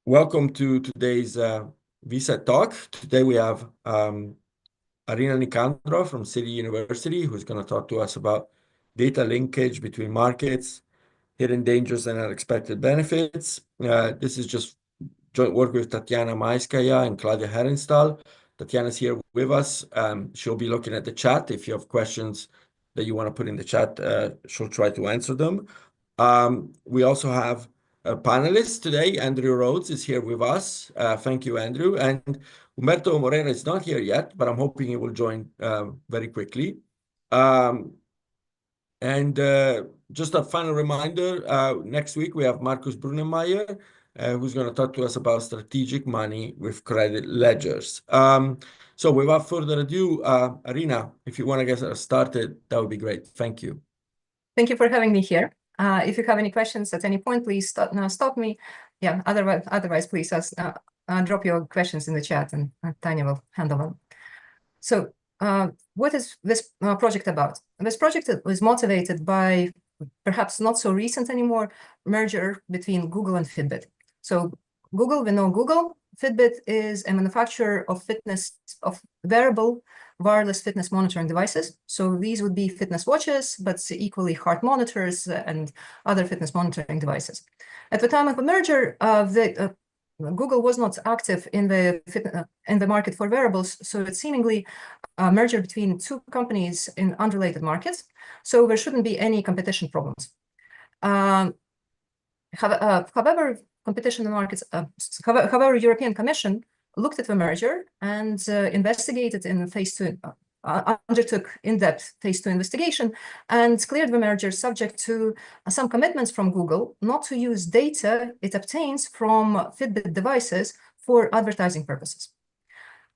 Welcome to today's Visa talk. Today we have Arina Nikandrova from City University, who's going to talk to us about data linkage between markets, hidden dangers, and unexpected benefits. This is just joint work with Tatiana Maiskaya and Claudia Herenstal. Tatiana's here with us. She'll be looking at the chat. If you have questions that you want to put in the chat, she'll try to answer them. We also have a panelist today. Andrew Rhodes is here with us. Thank you, Andrew. And Humberto Moreira is not here yet, but I'm hoping he will join very quickly. Just a final reminder, next week we have Markus Brunnemeyer, who's going to talk to us about strategic money with credit ledgers. So without further ado, Arina, if you want to get us started, that would be great. Thank you. Thank you for having me here. If you have any questions at any point, please stop me. Yeah, otherwise please drop your questions in the chat and Tanya will handle them. So what is this project about? This project was motivated by perhaps not so recent anymore merger between Google and Fitbit. So Google, we know Google. Fitbit is a manufacturer of wearable wireless fitness monitoring devices. So these would be fitness watches, but equally heart monitors and other fitness monitoring devices. At the time of the merger, Google was not active in the market for wearables, so it's seemingly a merger between two companies in unrelated markets. So there shouldn't be any competition problems. However, competition in markets. However, European Commission looked at the merger and investigated in phase 2, undertook in-depth phase 2 investigation and cleared the merger subject to some commitments from Google not to use data it obtains from Fitbit devices for advertising purposes.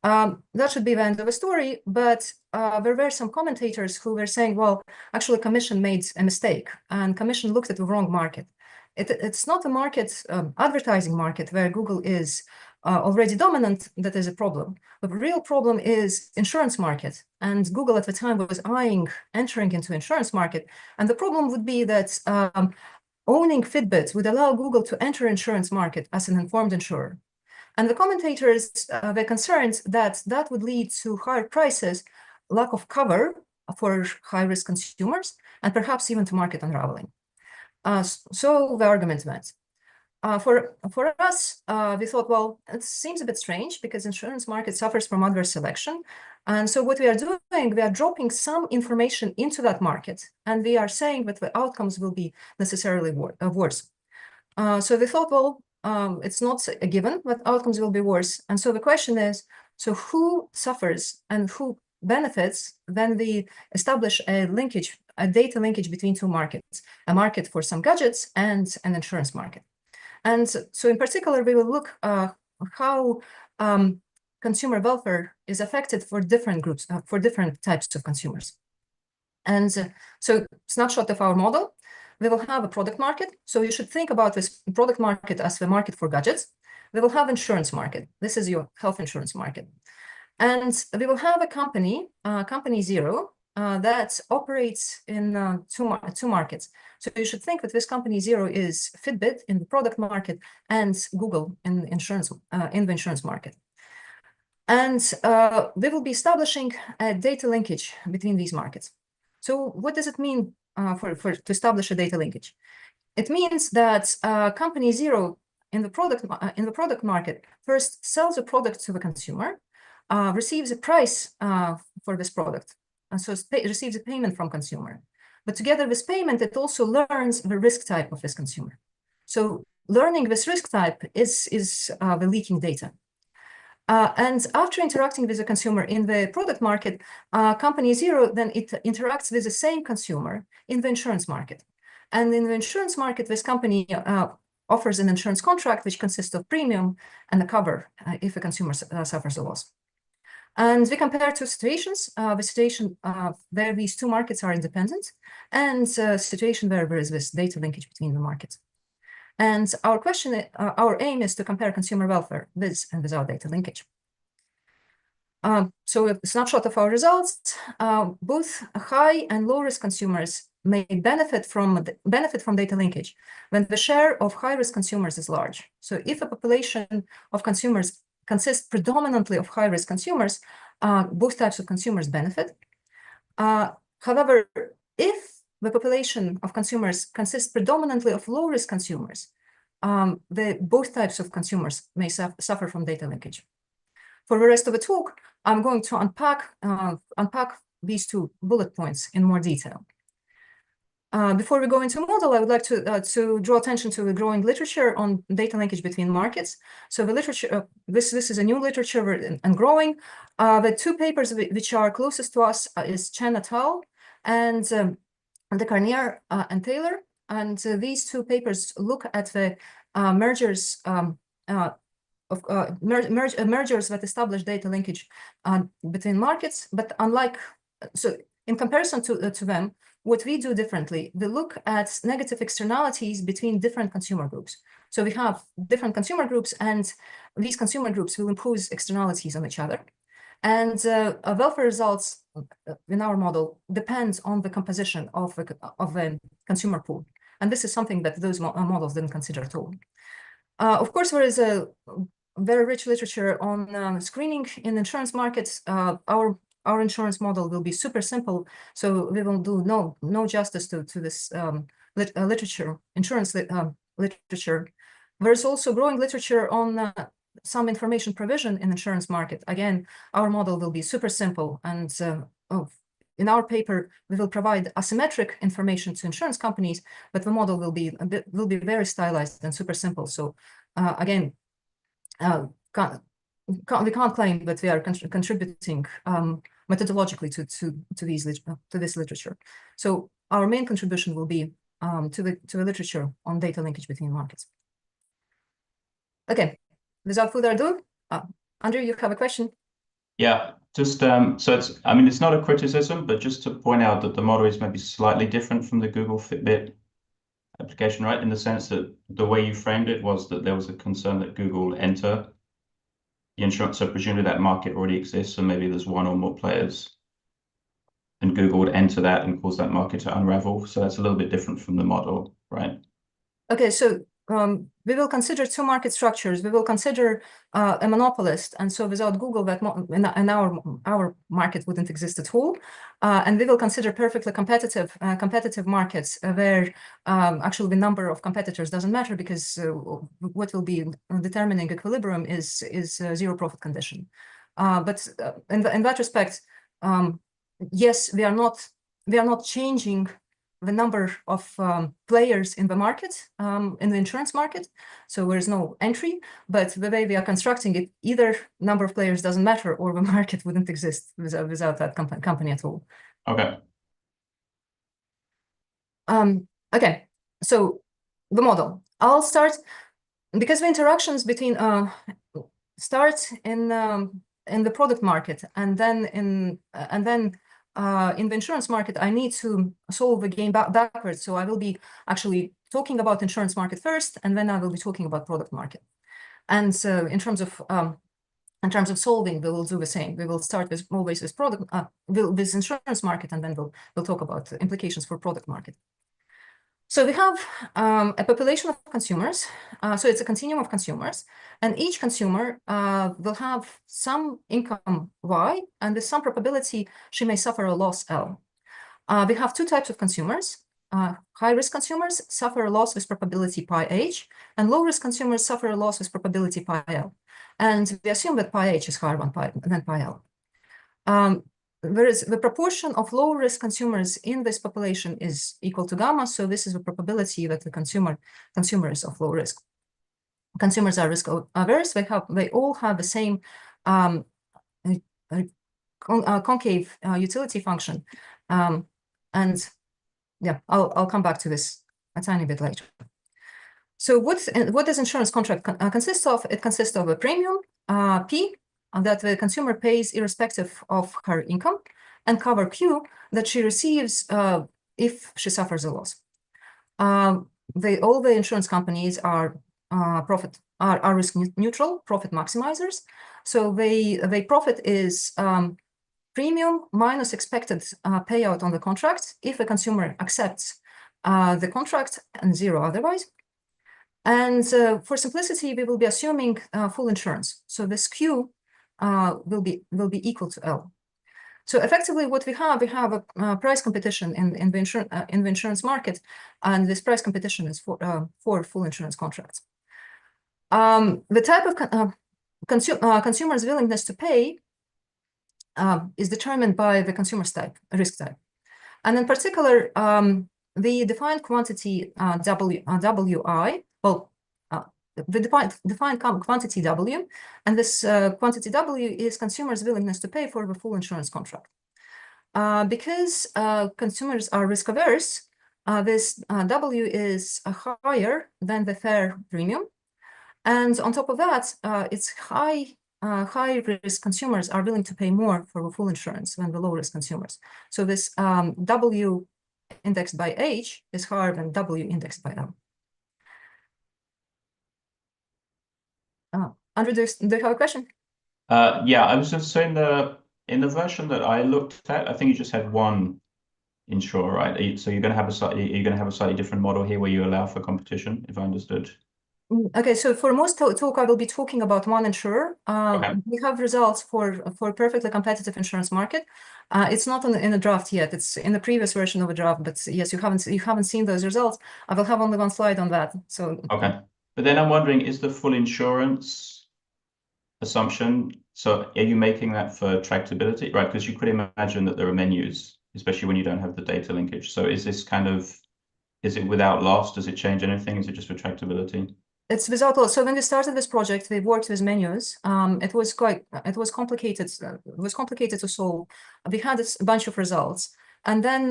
That should be the end of the story, but there were some commentators who were saying, well, actually Commission made a mistake and Commission looked at the wrong market. It's not a market, advertising market where Google is already dominant that is a problem. But the real problem is insurance market. And Google at the time was eyeing entering into insurance market. And the problem would be that owning Fitbit would allow Google to enter insurance market as an informed insurer. And the commentators were concerned that that would lead to higher prices, lack of cover for high-risk consumers, and perhaps even to market unraveling. So the argument went. For us, we thought, well, it seems a bit strange because insurance market suffers from adverse selection. And so what we are doing, we are dropping some information into that market. And we are saying that the outcomes will be necessarily worse. So we thought, well, it's not a given that outcomes will be worse. And so the question is, so who suffers and who benefits when we establish a linkage, a data linkage between two markets, a market for some gadgets and an insurance market. And so in particular, we will look how consumer welfare is affected for different groups, for different types of consumers. And so snapshot of our model, we will have a product market. So you should think about this product market as the market for gadgets. We will have insurance market. This is your health insurance market. And we will have a company, company zero, that operates in two markets. So you should think that this company zero is Fitbit in the product market and Google in the insurance market. And we will be establishing a data linkage between these markets. So what does it mean to establish a data linkage? It means that company zero in the product market first sells a product to the consumer, receives a price for this product, and so receives a payment from consumer. But together with payment, it also learns the risk type of this consumer. So learning this risk type is the leaking data. And after interacting with the consumer in the product market, company zero, then it interacts with the same consumer in the insurance market. And in the insurance market, this company offers an insurance contract, which consists of premium and a cover if a consumer suffers a loss. And we compare two situations, the situation where these two markets are independent and a situation where there is this data linkage between the markets. And our aim is to compare consumer welfare with and without data linkage. So a snapshot of our results, both high and low risk consumers may benefit from data linkage when the share of high-risk consumers is large. So if a population of consumers consists predominantly of high-risk consumers, both types of consumers benefit. However, if the population of consumers consists predominantly of low-risk consumers, both types of consumers may suffer from data linkage. For the rest of the talk, I'm going to unpack these two bullet points in more detail. Before we go into model, I would like to draw attention to the growing literature on data linkage between markets. So the literature, this is a new literature and growing. The two papers which are closest to us is Chen et al. And De Carnier and Taylor. And these two papers look at the mergers mergers that establish data linkage between markets, but in comparison to them, what we do differently, we look at negative externalities between different consumer groups. So we have different consumer groups, and these consumer groups will impose externalities on each other. And welfare results in our model depends on the composition of the consumer pool. And this is something that those models didn't consider at all. Of course, there is a very rich literature on screening in insurance markets. Our insurance model will be super simple, so we will do no justice to this insurance literature. There's also growing literature on some information provision in insurance market. Again, our model will be super simple, and in our paper we will provide asymmetric information to insurance companies, but the model will be very stylized and super simple. So again, we can't claim that we are contributing methodologically to this literature. So our main contribution will be to the literature on data linkage between markets. Okay, without further ado, Andrew, you have a question? Yeah, just so it's not a criticism, but just to point out that the model is maybe slightly different from the Google Fitbit application, right? In the sense that the way you framed it was that there was a concern that Google would enter the insurance, so presumably that market already exists, so maybe there's one or more players, and Google would enter that and cause that market to unravel. So that's a little bit different from the model, right? Okay, so we will consider two market structures. We will consider a monopolist, and so without Google, that in our market wouldn't exist at all. And we will consider perfectly competitive markets where actually the number of competitors doesn't matter, because what will be determining equilibrium is zero profit condition. But in that respect, yes, we are not changing the number of players in the market, in the insurance market. So there is no entry, but the way we are constructing it, either number of players doesn't matter, or the market wouldn't exist without that company at all. Okay. Okay, so the model. I'll start, because the interactions between start in the product market, and then in the insurance market, I need to solve the game backwards. So I will be actually talking about insurance market first, and then I will be talking about product market. And so in terms of solving, we will do the same. We will start with always with product, with insurance market, and then we'll talk about the implications for product market. So we have a population of consumers. So it's a continuum of consumers, and each consumer will have some income Y, and with some probability she may suffer a loss L. We have two types of consumers. High-risk consumers suffer a loss with probability pi h, and low-risk consumers suffer a loss with probability pi l. And we assume that pi h is higher than pi l. Whereas the proportion of low-risk consumers in this population is equal to gamma, so this is the probability that the consumers of low risk. Consumers are risk averse. They all have the same concave utility function, and yeah, I'll come back to this a tiny bit later. So what does insurance contract consist of? It consists of a premium P that the consumer pays irrespective of her income, and cover Q that she receives if she suffers a loss. All the insurance companies are risk neutral, profit maximizers. So they profit is premium minus expected payout on the contract if a consumer accepts the contract and zero otherwise. And for simplicity, we will be assuming full insurance. So this Q will be equal to L. So effectively, what we have a price competition in the insurance market, and this price competition is for full insurance contracts. The type of consumer's willingness to pay is determined by the consumer's type, risk type, and in particular, the defined quantity WI. Well, the defined quantity W, and this quantity W is consumers' willingness to pay for the full insurance contract. Because consumers are risk averse, this W is higher than the fair premium, and on top of that, it's high risk consumers are willing to pay more for the full insurance than the low risk consumers. So this W indexed by H is higher than W indexed by M. Andrew, do you have a question? Yeah, I was just saying in the version that I looked at, I think you just had one insurer, right? So you're going to have a slightly different model here where you allow for competition, if I understood. Okay, so for most talk, I will be talking about one insurer. Okay. We have results for perfectly competitive insurance market. It's not in the draft yet. It's in the previous version of a draft, but yes, you haven't seen those results. I will have only one slide on that. So okay, but then I'm wondering, is the full insurance assumption? So are you making that for tractability, right? Because you could imagine that there are menus, especially when you don't have the data linkage. So is this is it without loss? Does it change anything? Is it just for tractability? It's without loss. So when we started this project, we worked with menus. It was complicated. It was complicated to solve. We had a bunch of results, and then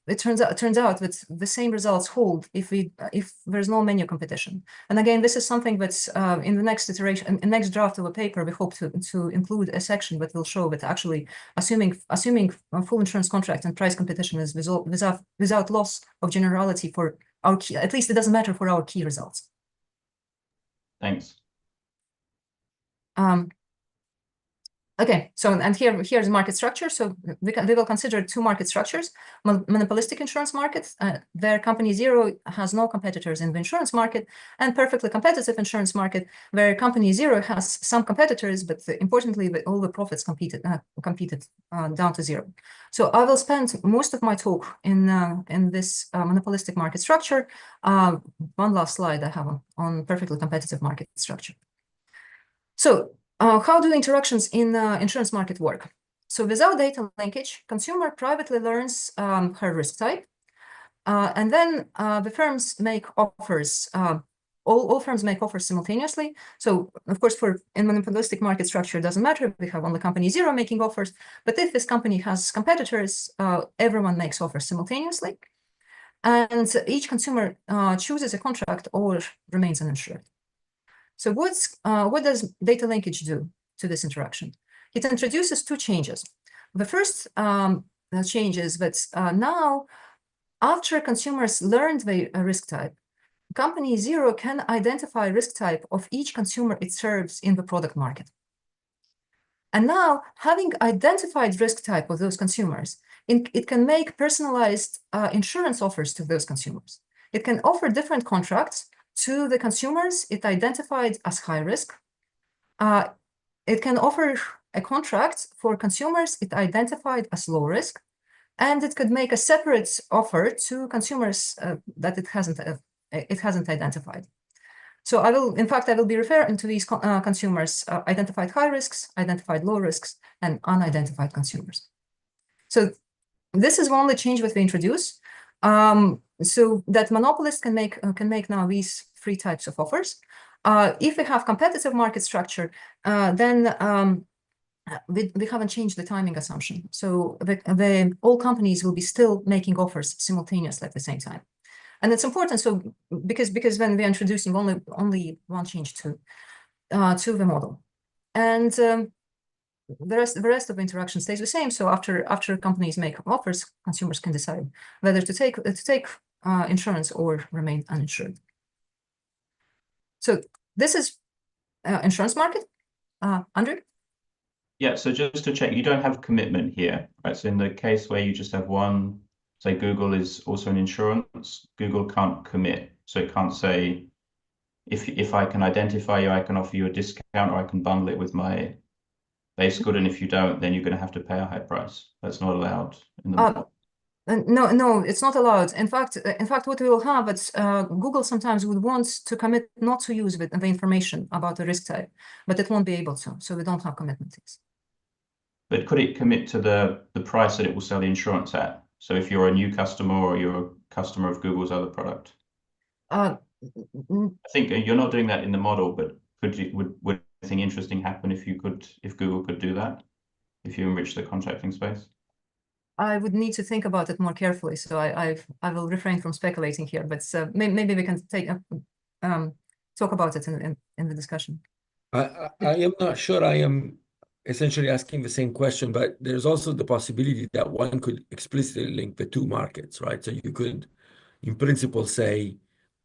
it turns out that the same results hold if there's no menu competition. And again, this is something that's in the next iteration, in next draft of a paper, we hope to include a section that will show that actually assuming a full insurance contract and price competition is without loss of generality for our key. At least it doesn't matter for our key results. Thanks. Okay, so and here's market structure. So we will consider two market structures: monopolistic insurance market, where company zero has no competitors in the insurance market, and perfectly competitive insurance market, where company zero has some competitors, but importantly, all the profits competed down to zero. So I will spend most of my talk in this monopolistic market structure. One last slide I have on perfectly competitive market structure. So how do interactions in insurance market work? So without data linkage, consumer privately learns her risk type, and then the firms make offers. All firms make offers simultaneously. So of course, in monopolistic market structure, it doesn't matter. We have only company zero making offers. But if this company has competitors, everyone makes offers simultaneously, and each consumer chooses a contract or remains uninsured. So what does data linkage do to this interaction? It introduces two changes. The first change is that now, after consumers learned the risk type, company zero can identify risk type of each consumer it serves in the product market. And now, having identified risk type of those consumers, it can make personalized insurance offers to those consumers. It can offer different contracts to the consumers it identified as high risk. It can offer a contract for consumers it identified as low risk, and it could make a separate offer to consumers that it hasn't identified. So I will be referring to these consumers: identified high risks, identified low risks, and unidentified consumers. So this is one only change that we introduce. So that monopolists can make now these three types of offers. If we have competitive market structure, then we haven't changed the timing assumption. So all companies will be still making offers simultaneously at the same time. And it's important, so because when we're introducing only one change to the model, and the rest of the interaction stays the same. So after companies make offers, consumers can decide whether to take insurance or remain uninsured. So this is insurance market. Andrew? Yeah, so just to check, you don't have commitment here, right? So in the case where you just have one, say Google is also an insurance, Google can't commit. So it can't say, if I can identify you, I can offer you a discount, or I can bundle it with my base good, and if you don't, then you're going to have to pay a high price. That's not allowed in the model. No, it's not allowed. In fact, what we will have is Google sometimes would want to commit not to use the information about the risk type, but it won't be able to. So we don't have commitments. But could it commit to the price that it will sell the insurance at? So if you're a new customer or you're a customer of Google's other product? I think you're not doing that in the model, but would anything interesting happen if Google could do that, if you enrich the contracting space? I would need to think about it more carefully, so I will refrain from speculating here. But maybe we can talk about it in the discussion. I am not sure I am essentially asking the same question, but there's also the possibility that one could explicitly link the two markets, right? So you could, in principle, say,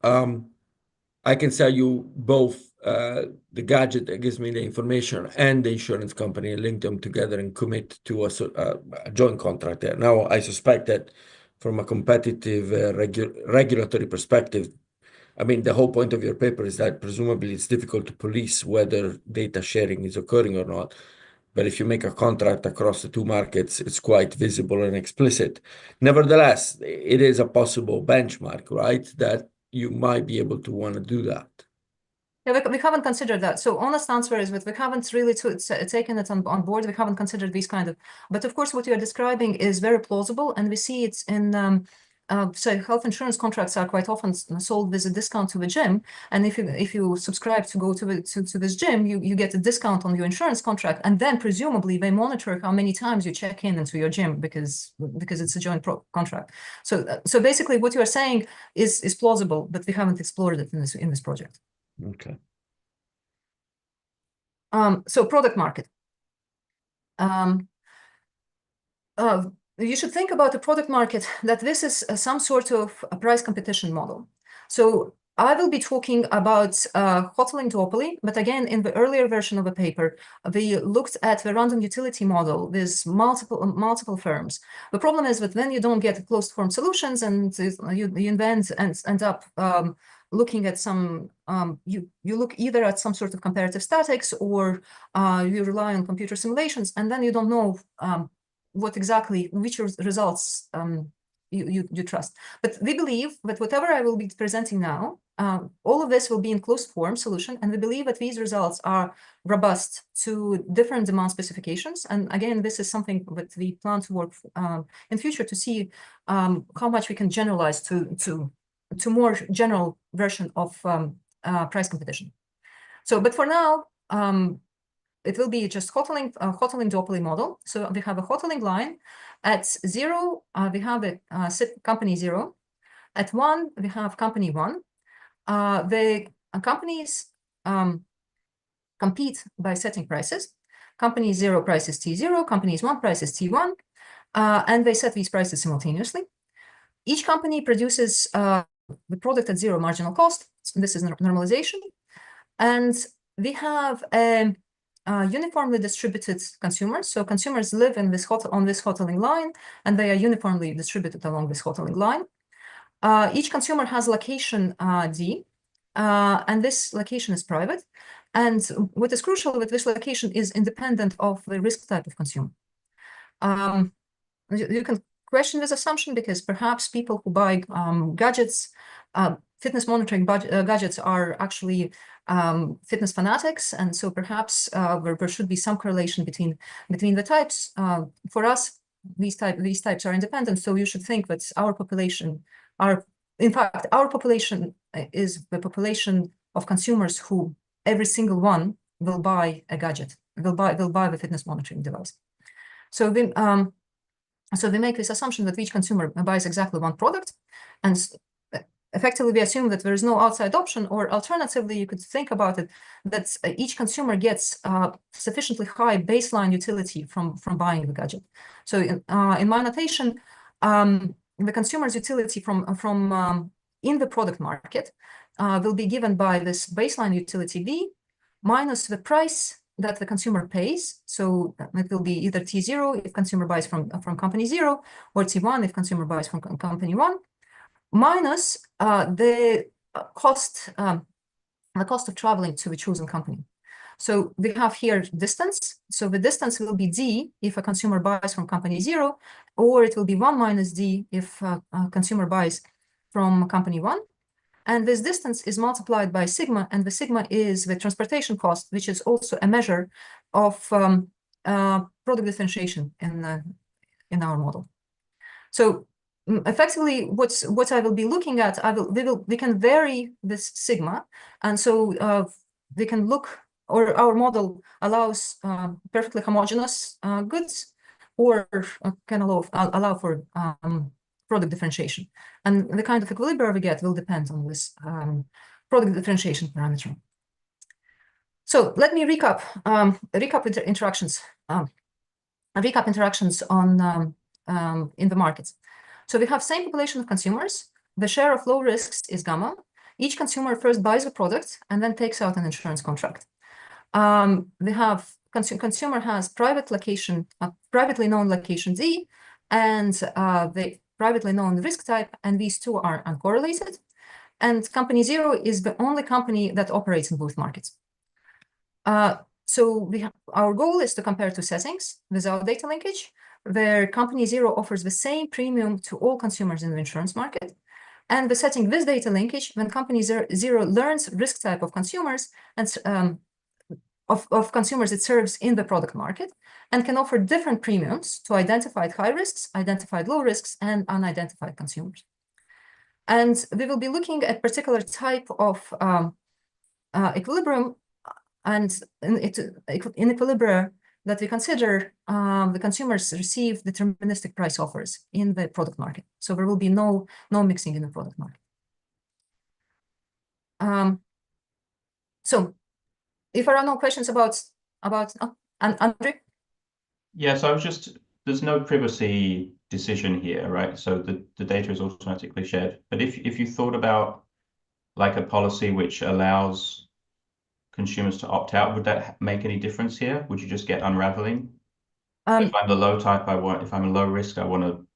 I can sell you both the gadget that gives me the information and the insurance company, and link them together and commit to a joint contract there. Now, I suspect that from a competitive regulatory perspective, I mean, the whole point of your paper is that presumably it's difficult to police whether data sharing is occurring or not. But if you make a contract across the two markets, it's quite visible and explicit. Nevertheless, it is a possible benchmark, right? That you might be able to want to do that. Yeah, we haven't considered that. So honest answer is that we haven't really taken it on board. We haven't considered these kind of, but of course what you're describing is very plausible, and we see it's in, so health insurance contracts are quite often sold with a discount to the gym. And if you subscribe to go to this gym, you get a discount on your insurance contract, and then presumably they monitor how many times you check in into your gym because it's a joint contract. So basically what you are saying is plausible, but we haven't explored it in this project. Okay. So product market. You should think about the product market that this is some sort of a price competition model. So I will be talking about hoteling duopoly, but again, in the earlier version of the paper, we looked at the random utility model with multiple firms. The problem is that then you don't get closed form solutions, and you invent and end up looking at some, you look either at some sort of comparative statics, or you rely on computer simulations, and then you don't know which results you trust. But we believe that whatever I will be presenting now, all of this will be in closed form solution, and we believe that these results are robust to different demand specifications. And again, this is something that we plan to work in future to see how much we can generalize to more general version of price competition. So, but for now, it will be just hoteling duopoly model. So we have a hoteling line. At 0, we have a company 0. At 1, we have company 1. The companies compete by setting prices. Company 0 price is T0, company's 1 price is T1, and they set these prices simultaneously. Each company produces the product at 0 marginal cost. This is normalization. And we have a uniformly distributed consumers. So consumers live in this on this hoteling line, and they are uniformly distributed along this hoteling line. Each consumer has location D, and this location is private. And what is crucial with this location is independent of the risk type of consumer. You can question this assumption because perhaps people who buy gadgets, fitness monitoring gadgets, are actually fitness fanatics, and so perhaps there should be some correlation between the types. For us, these types are independent, so you should think that our population is the population of consumers who every single one will buy a gadget, will buy the fitness monitoring device. So we make this assumption that each consumer buys exactly one product, and effectively we assume that there is no outside option, or alternatively, you could think about it that each consumer gets sufficiently high baseline utility from buying the gadget. So in my notation, the consumer's utility from in the product market will be given by this baseline utility B minus the price that the consumer pays. So it will be either T0 if consumer buys from company 0, or T1 if consumer buys from company 1, minus the cost of traveling to the chosen company. So we have here distance. So the distance will be D if a consumer buys from company 0, or it will be 1 minus D if a consumer buys from company 1. And this distance is multiplied by sigma, and the sigma is the transportation cost, which is also a measure of product differentiation in our model. So effectively, what I will be looking at, we can vary this sigma, and so we can look, or our model allows perfectly homogeneous goods, or can allow for product differentiation. And the kind of equilibrium we get will depend on this product differentiation parameter. So let me recap interactions on in the markets. So we have same population of consumers. The share of low risks is gamma. Each consumer first buys a product and then takes out an insurance contract. We have consumer has privately known location Z, and the privately known risk type, and these two are uncorrelated. And company 0 is the only company that operates in both markets. So our goal is to compare two settings without data linkage, where company 0 offers the same premium to all consumers in the insurance market, and the setting with data linkage when company 0 learns risk type of consumers and of consumers it serves in the product market, and can offer different premiums to identified high risks, identified low risks, and unidentified consumers. And we will be looking at particular type of equilibrium, and in equilibria that we consider the consumers receive deterministic price offers in the product market. So there will be no mixing in the product market. So if there are no questions about Andrew? Yeah, so I was just, there's no privacy decision here, right? So the data is automatically shared. But if you thought about like a policy which allows consumers to opt out, would that make any difference here? Would you just get unraveling? If I'm the low type, if I'm a low risk, I want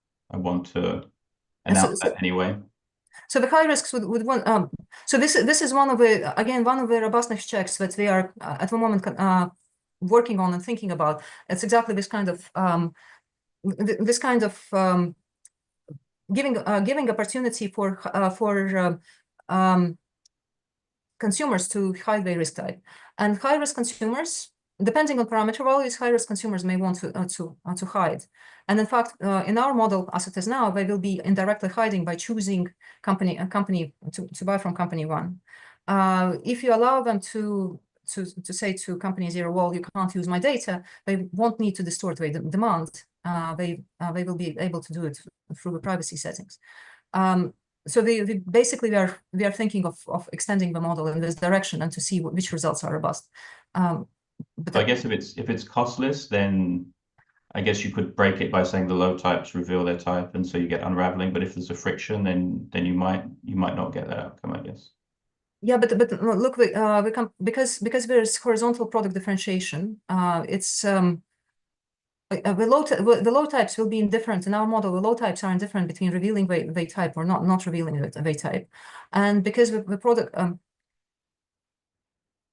to announce that anyway. So the high risks would want. So this is one of the robustness checks that we are at the moment working on and thinking about. It's exactly this kind of giving opportunity for consumers to hide their risk type, and high risk consumers, depending on parameter values, high risk consumers may want to hide. And in fact, in our model, as it is now, they will be indirectly hiding by choosing a company to buy from company 1. If you allow them to say to company 0, well, you can't use my data, they won't need to distort their demand. They will be able to do it through the privacy settings. So basically we are thinking of extending the model in this direction and to see which results are robust. But I guess if it's costless, then I guess you could break it by saying the low types reveal their type, and so you get unraveling. But if there's a friction, then you might not get that outcome, I guess. Yeah, but look, because there's horizontal product differentiation, it's the low types will be indifferent in our model. The low types are indifferent between revealing the type or not revealing the type, and because the product.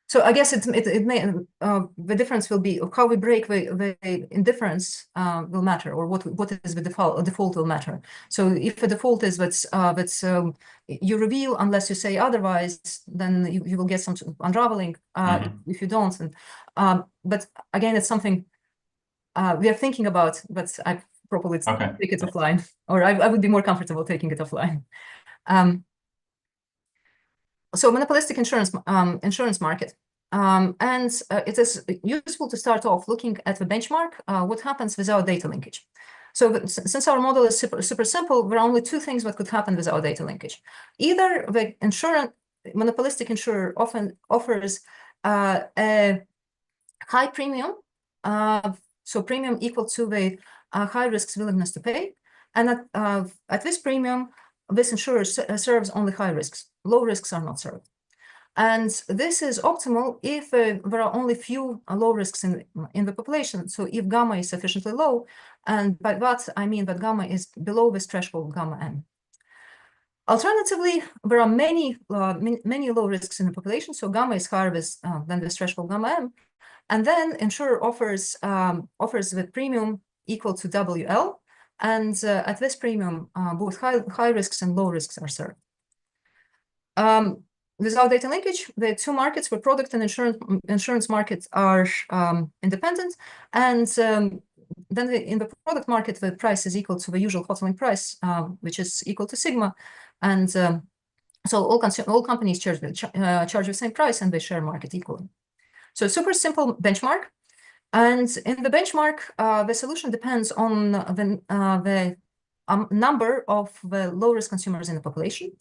So I guess it may the difference will be how we break the indifference will matter, or what is the default will matter. So if the default is that's you reveal unless you say otherwise, then you will get some unraveling. If you don't, but again, it's something we are thinking about, but I probably take it offline, or I would be more comfortable taking it offline. So monopolistic insurance market. And it is useful to start off looking at the benchmark, what happens without data linkage. So since our model is super simple, there are only two things that could happen without data linkage. Either the monopolistic insurer often offers a high premium, so premium equal to the high risk's willingness to pay. And at this premium, this insurer serves only high risks. Low risks are not served. And this is optimal if there are only few low risks in the population. So if gamma is sufficiently low, and by that I mean that gamma is below this threshold gamma n. Alternatively, there are many low risks in the population. So gamma is higher than this threshold gamma m, and then insurer offers the premium equal to WL, and at this premium, both high risks and low risks are served. Without data linkage, the two markets, the product and insurance markets, are independent, and then in the product market, the price is equal to the usual hoteling price, which is equal to sigma, and so all companies charge the same price, and they share market equally. So super simple benchmark, and in the benchmark, the solution depends on the number of the low-risk consumers in the population.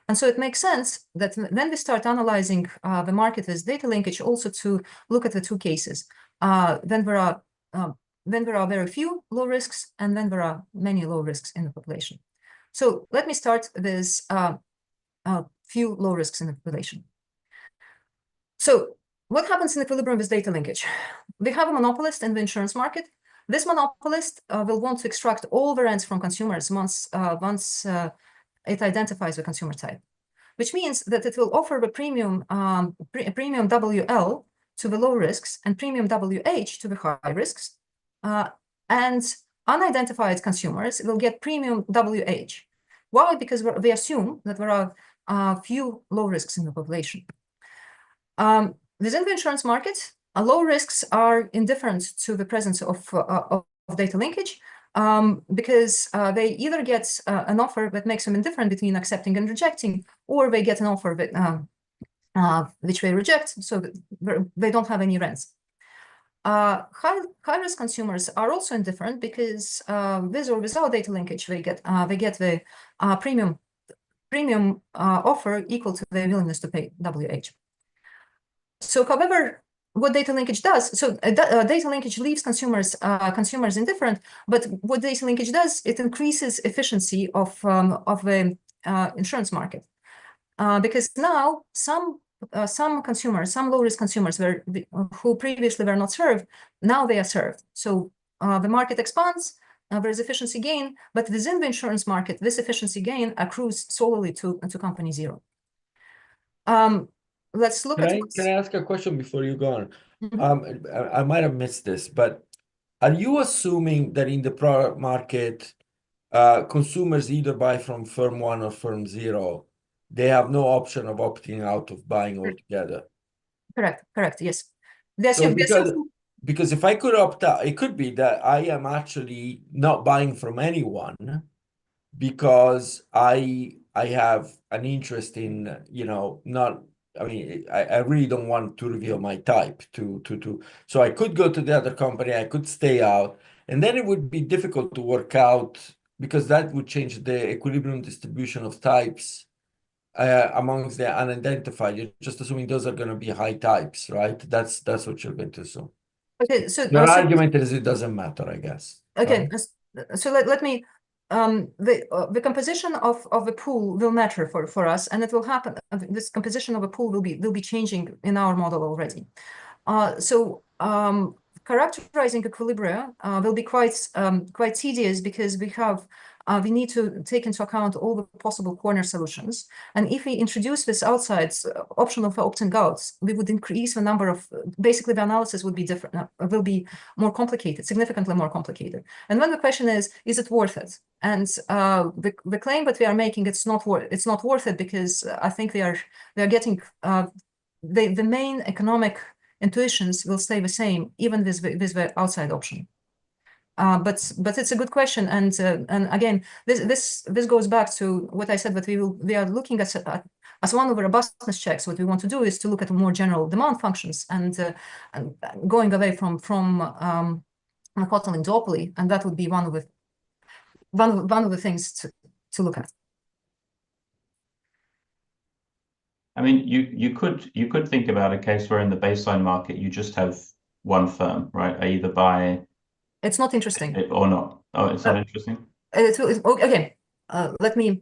And so it makes sense that when we start analyzing the market with data linkage, also to look at the two cases, when there are very few low risks and when there are many low risks in the population. So let me start with few low risks in the population. So what happens in equilibrium with data linkage? We have a monopolist in the insurance market. This monopolist will want to extract all the rents from consumers once it identifies the consumer type, which means that it will offer the premium WL to the low risks and premium WH to the high risks, and unidentified consumers will get premium WH. Why? Because we assume that there are few low risks in the population. Within the insurance market, low risks are indifferent to the presence of data linkage, because they either get an offer that makes them indifferent between accepting and rejecting, or they get an offer that, which they reject, so that they don't have any rents. High-risk consumers are also indifferent because with or without data linkage, they get the premium offer equal to their willingness to pay WH. So, however, what data linkage does, so data linkage leaves consumers indifferent, but what data linkage does, it increases efficiency of the insurance market, because now some consumers, some low-risk consumers who previously were not served, now they are served. So the market expands, there is efficiency gain, but within the insurance market, this efficiency gain accrues solely to company zero. Let's look at. Can I ask a question before you go on? I might have missed this, but are you assuming that in the product market, consumers either buy from firm 1 or firm 0, they have no option of opting out of buying altogether? Correct, yes. So because if I could opt out, it could be that I am actually not buying from anyone because I have an interest in, not. I mean, I really don't want to reveal my type so I could go to the other company, I could stay out, and then it would be difficult to work out because that would change the equilibrium distribution of types amongst the unidentified. You're just assuming those are going to be high types, right? That's what you're going to assume. Okay, so your argument is it doesn't matter, I guess. Okay, right? So let me. The composition of the pool will matter for us, and it will happen. This composition of a pool will be changing in our model already. So characterizing equilibria will be quite tedious because we need to take into account all the possible corner solutions. And if we introduce this outside optional for opting out, we would increase the number of, basically the analysis would be different, will be more complicated, significantly more complicated. And then the question is it worth it? And the claim that we are making, it's not worth it because I think they are getting, the main economic intuitions will stay the same, even with the outside option. But it's a good question, and again, this goes back to what I said, that we are looking at as one of the robustness checks. What we want to do is to look at more general demand functions and going away from a hoteling duopoly, and that would be one of the things to look at. I mean, you could think about a case where in the baseline market you just have one firm, right? I either buy. It's not interesting. Or not. Oh, it's not interesting. Okay. Let me.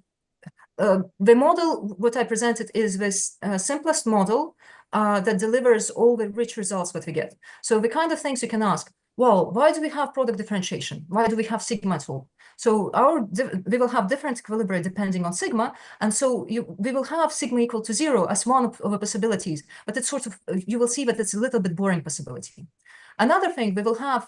the model, what I presented is this simplest model that delivers all the rich results that we get. So the kind of things you can ask, well, why do we have product differentiation? Why do we have sigma at all? So we will have different equilibria depending on sigma, and so we will have sigma equal to 0 as one of the possibilities, but it's sort of, you will see that it's a little bit boring possibility. Another thing, we will have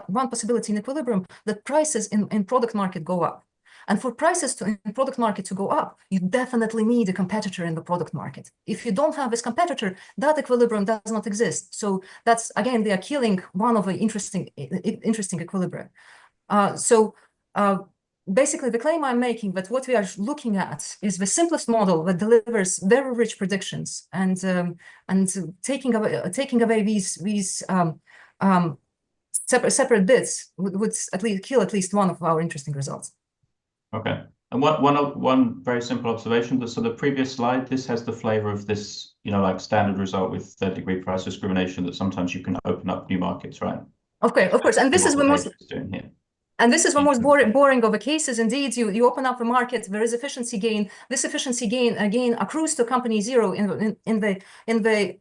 one possibility in equilibrium that prices in product market go up. And for prices in product market to go up, you definitely need a competitor in the product market. If you don't have this competitor, that equilibrium does not exist. So that's, again, they are killing one of the interesting equilibria. Basically, the claim I'm making that what we are looking at is the simplest model that delivers very rich predictions, and taking away these separate bits would at least kill at least one of our interesting results. Okay. And one very simple observation. So the previous slide, this has the flavor of this, like standard result with third-degree price discrimination, that sometimes you can open up new markets, right? Okay, of course. And this is the most doing here. And this is the most boring of the cases. Indeed, you open up the market, there is efficiency gain. This efficiency gain again accrues to company 0 in the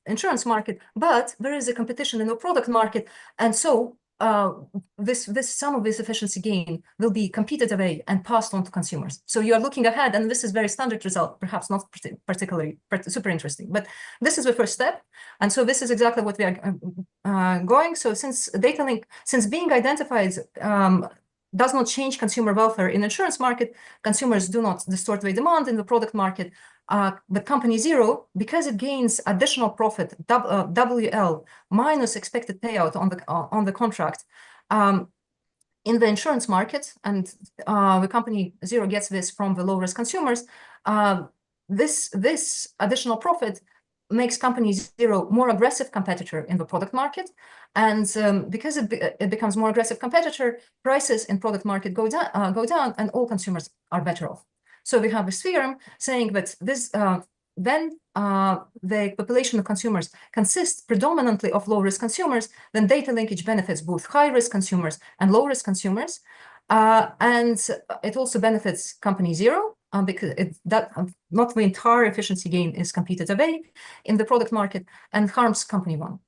insurance market, but there is a competition in the product market, and so some of this efficiency gain will be competed away and passed on to consumers. So you are looking ahead, and this is very standard result, perhaps not particularly super interesting, but this is the first step. And so this is exactly what we are going. So since being identified does not change consumer welfare in insurance market, consumers do not distort the demand in the product market. But company 0, because it gains additional profit, WL minus expected payout on the contract in the insurance market, and the company 0 gets this from the low-risk consumers, this additional profit makes company 0 more aggressive competitor in the product market, and because it becomes more aggressive competitor, prices in product market go down, and all consumers are better off. So we have this theorem saying that then the population of consumers consists predominantly of low-risk consumers, then data linkage benefits both high-risk consumers and low-risk consumers, and it also benefits company 0 because not the entire efficiency gain is competed away in the product market, and harms company 1.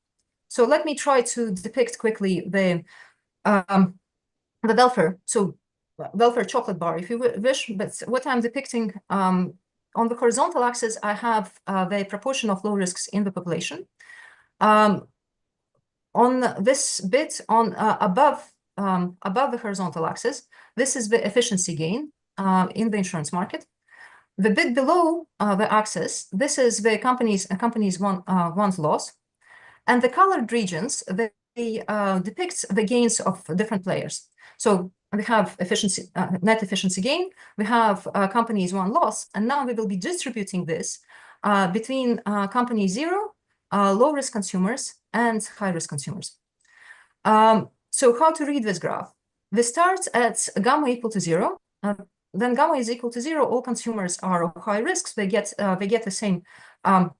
So let me try to depict quickly the welfare. So welfare chocolate bar, if you wish, but what I'm depicting on the horizontal axis, I have the proportion of low risks in the population. On this bit above the horizontal axis, this is the efficiency gain in the insurance market. The bit below the axis, this is the company's one's loss, and the colored regions depicts the gains of different players. So we have net efficiency gain, we have company's 1 loss, and now we will be distributing this between company 0, low-risk consumers, and high-risk consumers. So how to read this graph? This starts at gamma equal to 0. Then gamma is equal to 0. All consumers are of high risks. They get the same. There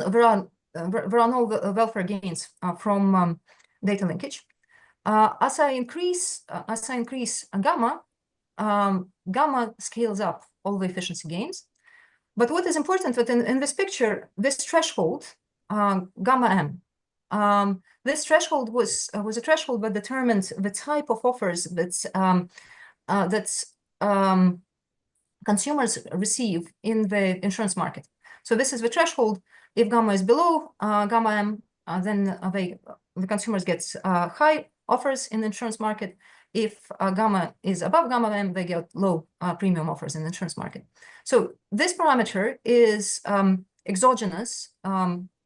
are no welfare gains from data linkage. As I increase gamma, gamma scales up all the efficiency gains. But what is important that in this picture, this threshold, gamma m, this threshold was a threshold that determined the type of offers that consumers receive in the insurance market. So this is the threshold. If gamma is below gamma m, then the consumers get high offers in the insurance market. If gamma is above gamma m, they get low premium offers in the insurance market. So this parameter is exogenous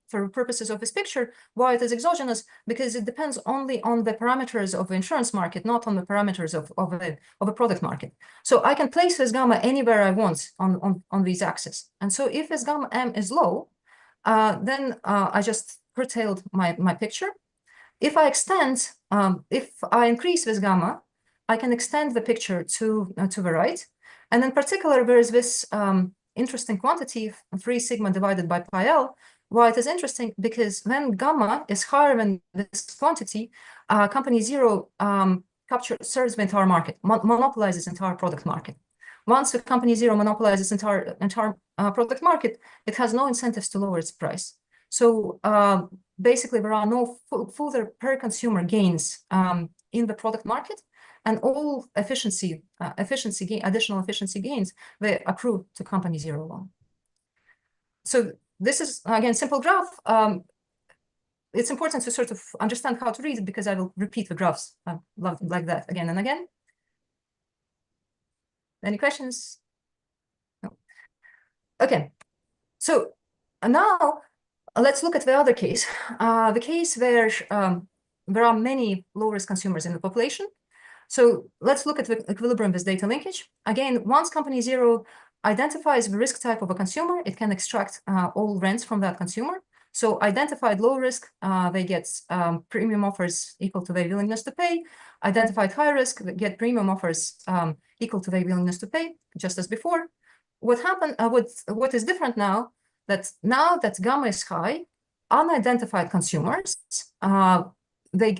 for purposes of this picture. Why it is exogenous? Because it depends only on the parameters of the insurance market, not on the parameters of a product market. So I can place this gamma anywhere I want on these axes. And so if this gamma m is low, then I just curtailed my picture. If I increase this gamma, I can extend the picture to the right. And in particular, there is this interesting quantity, 3 sigma divided by pi l. Why it is interesting? Because when gamma is higher than this quantity, company 0 serves the entire market, monopolizes the entire product market. once the company zero monopolizes entire product market, it has no incentives to lower its price. So basically, there are no further per consumer gains in the product market, and all additional efficiency gains, they accrue to company zero alone. So this is, again, simple graph. It's important to sort of understand how to read it, because I will repeat the graphs like that again and again. Any questions? No. Okay, so now let's look at the other case, the case where there are many low-risk consumers in the population. So let's look at the equilibrium with data linkage. Again, once company zero identifies the risk type of a consumer, it can extract all rents from that consumer. So identified low risk, they get premium offers equal to their willingness to pay. Identified high risk, they get premium offers equal to their willingness to pay, just as before. What happened? What is different now? That now that gamma is high, unidentified consumers, they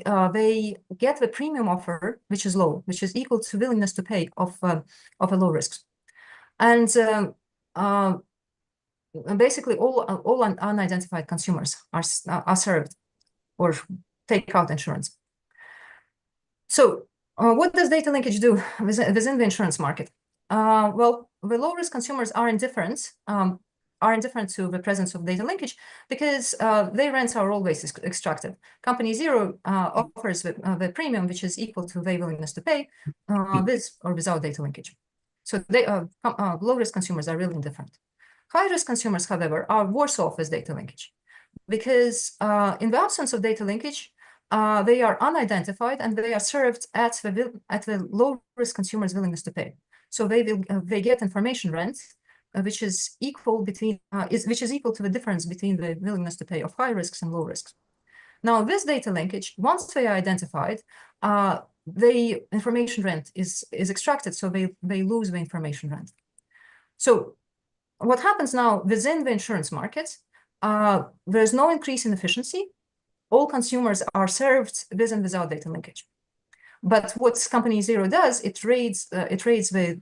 get the premium offer, which is low, which is equal to willingness to pay of a low risk. And basically all unidentified consumers are served or take out insurance. So what does data linkage do within the insurance market? Well, the low risk consumers are indifferent to the presence of data linkage, because their rents are always extracted. Company zero offers the premium, which is equal to their willingness to pay, with or without data linkage. So low-risk consumers are really indifferent. High-risk consumers, however, are worse off with data linkage, because in the absence of data linkage, they are unidentified and they are served at the low-risk consumer's willingness to pay. So they get information rent, which is equal to the difference between the willingness to pay of high risks and low risks. Now, this data linkage, once they are identified, the information rent is extracted, so they lose the information rent. So what happens now within the insurance market? There's no increase in efficiency. All consumers are served with and without data linkage. But what company zero does, it trades the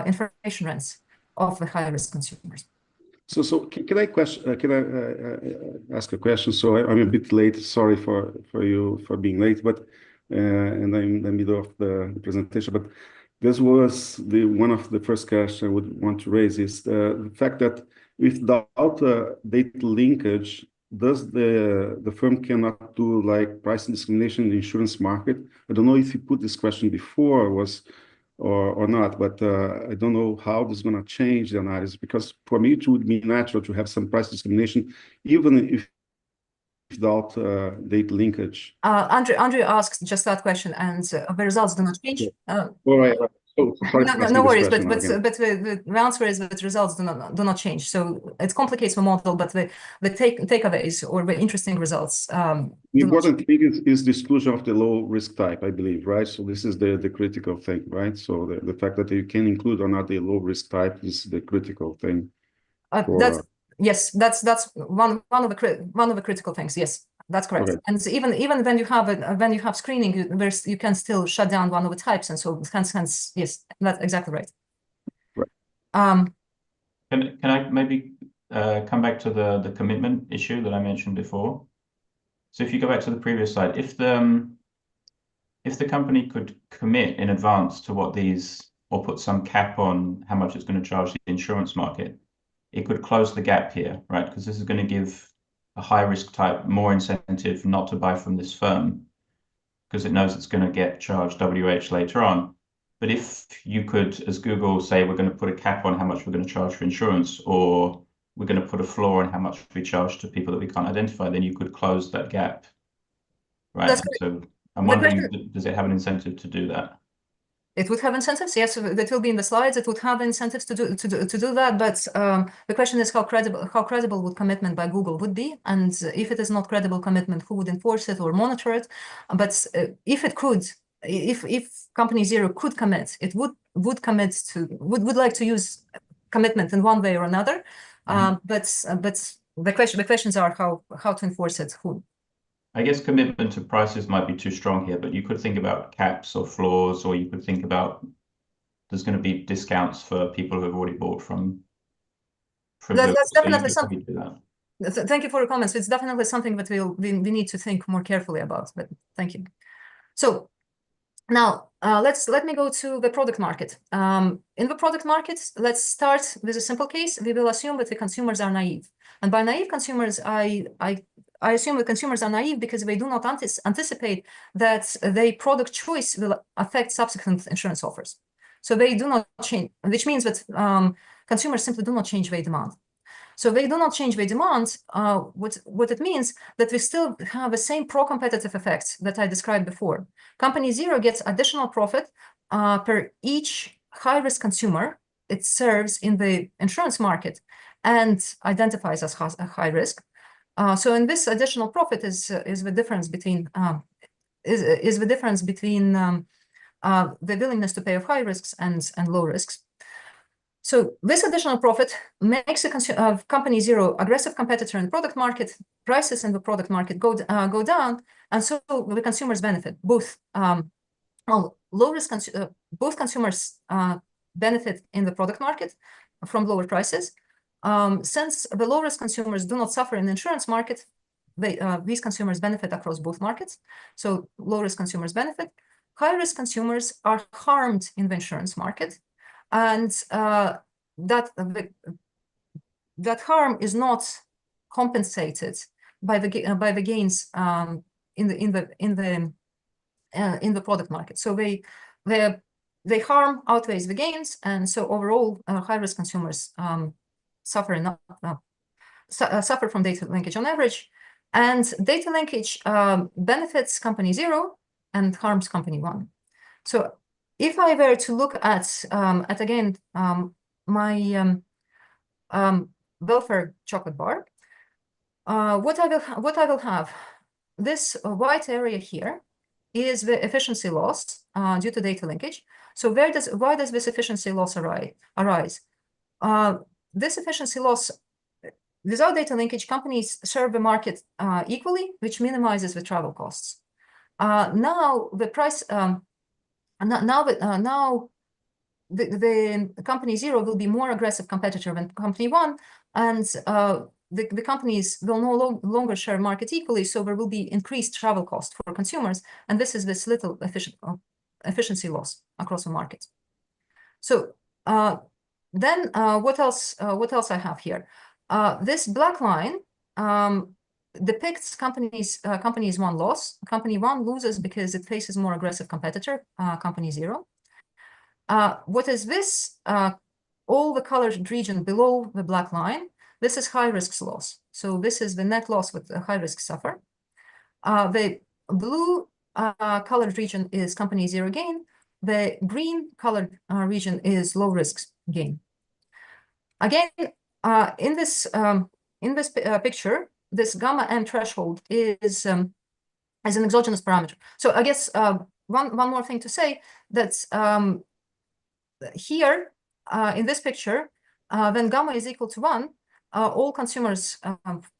information rents of the high risk consumers. So can I ask a question? So I'm a bit late. Sorry for you for being late, but and I'm in the middle of the presentation. But this was one of the first questions I would want to raise is the fact that without data linkage, does the firm cannot do like pricing discrimination in the insurance market? I don't know if you put this question before or not, but I don't know how this is going to change the analysis, because for me it would be natural to have some price discrimination even if without data linkage. Andrew asked just that question, and the results do not change. All right. So sorry no worries, but the answer is that the results do not change. So it complicates the model, but the takeaways or the interesting results. The important thing is the exclusion of the low risk type, I believe, right? So this is the critical thing, right? So the fact that you can include or not the low risk type is the critical thing. Yes, that's one of the critical things. Yes, that's correct. Okay. And even when you have screening, you can still shut down one of the types, and so hence yes, that's exactly right. Right. Can I maybe come back to the commitment issue that I mentioned before? So if you go back to the previous slide, if the company could commit in advance to what these, or put some cap on how much it's going to charge the insurance market, it could close the gap here, right? Because this is going to give a high risk type more incentive not to buy from this firm, because it knows it's going to get charged WH later on. But if you could, as Google, say, we're going to put a cap on how much we're going to charge for insurance, or we're going to put a floor on how much we charge to people that we can't identify, then you could close that gap, right? So I'm wondering, does it have an incentive to do that? It would have incentives, yes. That will be in the slides. It would have incentives to do that. But the question is how credible would commitment by Google would be, and if it is not credible commitment, who would enforce it or monitor it? But if it could, if company zero could commit, it would like to use commitment in one way or another. But the questions are how to enforce it. Who? I guess commitment to prices might be too strong here, but you could think about caps or floors, or you could think about there's going to be discounts for people who have already bought from That's Google. definitely So something. you do that. Thank you for your comments. It's definitely something that we need to think more carefully about, but thank you. So now let me go to the product market. In the product market, let's start with a simple case. We will assume that the consumers are naive. And by naive consumers, I assume that consumers are naive because they do not anticipate that their product choice will affect subsequent insurance offers. So they do not change, which means that consumers simply do not change their demand. So they do not change their demand. What it means that we still have the same pro-competitive effects that I described before. Company zero gets additional profit per each high-risk consumer it serves in the insurance market and identifies as a high risk. So in this additional profit is the difference between the willingness to pay of high risks and low risks. So this additional profit makes a company zero aggressive competitor in the product market. Prices in the product market go down, and so the consumers benefit. Both both consumers benefit in the product market from lower prices. Since the low risk consumers do not suffer in the insurance market, these consumers benefit across both markets. So low risk consumers benefit. High risk consumers are harmed in the insurance market. And that harm is not compensated by the gains in the product market. So the harm outweighs the gains, and so overall, high risk consumers suffer from data linkage on average, and data linkage benefits company zero and harms company one. So if I were to look at again my welfare chocolate bar, what I will have, this white area here is the efficiency loss due to data linkage. So why does this efficiency loss arise? This efficiency loss, without data linkage, companies serve the market equally, which minimizes the travel costs. Now the price. Now the company zero will be more aggressive competitor than company one, and the companies will no longer share market equally, so there will be increased travel cost for consumers, and this is this little efficiency loss across the market. So then what else I have here? This black line depicts companies one loss. Company one loses because it faces more aggressive competitor, company zero. What is this? All the colored region below the black line, this is high risk loss. So this is the net loss with the high risk suffer. The blue colored region is company zero gain. The green colored region is low risk gain. Again, in this picture, this gamma m threshold is an exogenous parameter. So I guess one more thing to say, that here in this picture, when gamma is equal to 1, all consumers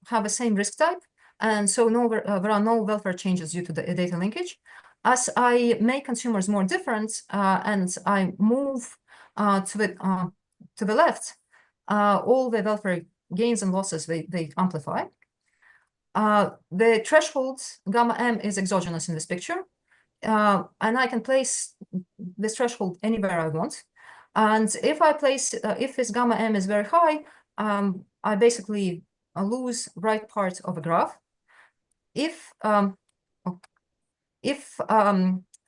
have the same risk type, and so there are no welfare changes due to the data linkage. As I make consumers more different and I move to the left, all the welfare gains and losses, they amplify. The threshold gamma m is exogenous in this picture, and I can place this threshold anywhere I want. And if I place, if this gamma m is very high, I basically lose right part of a graph. If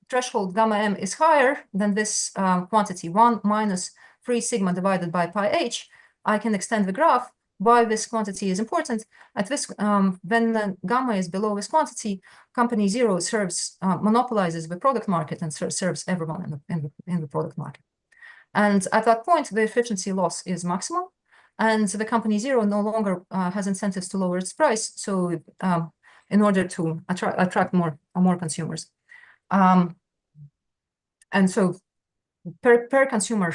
threshold gamma m is higher than this quantity 1 minus 3 sigma divided by pi h, I can extend the graph. Why this quantity is important? At this, when the gamma is below this quantity, company zero monopolizes the product market and serves everyone in the product market. And at that point, the efficiency loss is maximal, and the company zero no longer has incentives to lower its price. So in order to attract more consumers, and so per consumer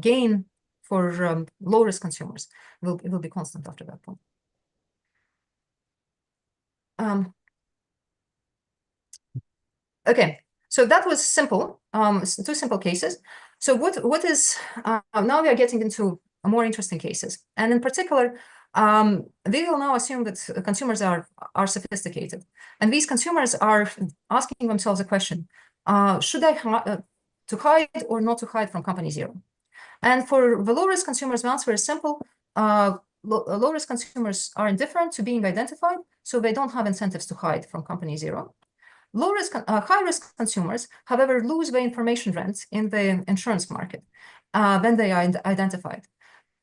gain for low risk consumers will be constant after that point. Okay, so that was simple. two simple cases. So what is now we are getting into more interesting cases, and in particular, we will now assume that consumers are sophisticated, and these consumers are asking themselves a question: should I to hide or not to hide from company zero? And for the low-risk consumers, the answer is simple. Low-risk consumers are indifferent to being identified, so they don't have incentives to hide from company zero. High-risk consumers, however, lose the information rent in the insurance market when they are identified.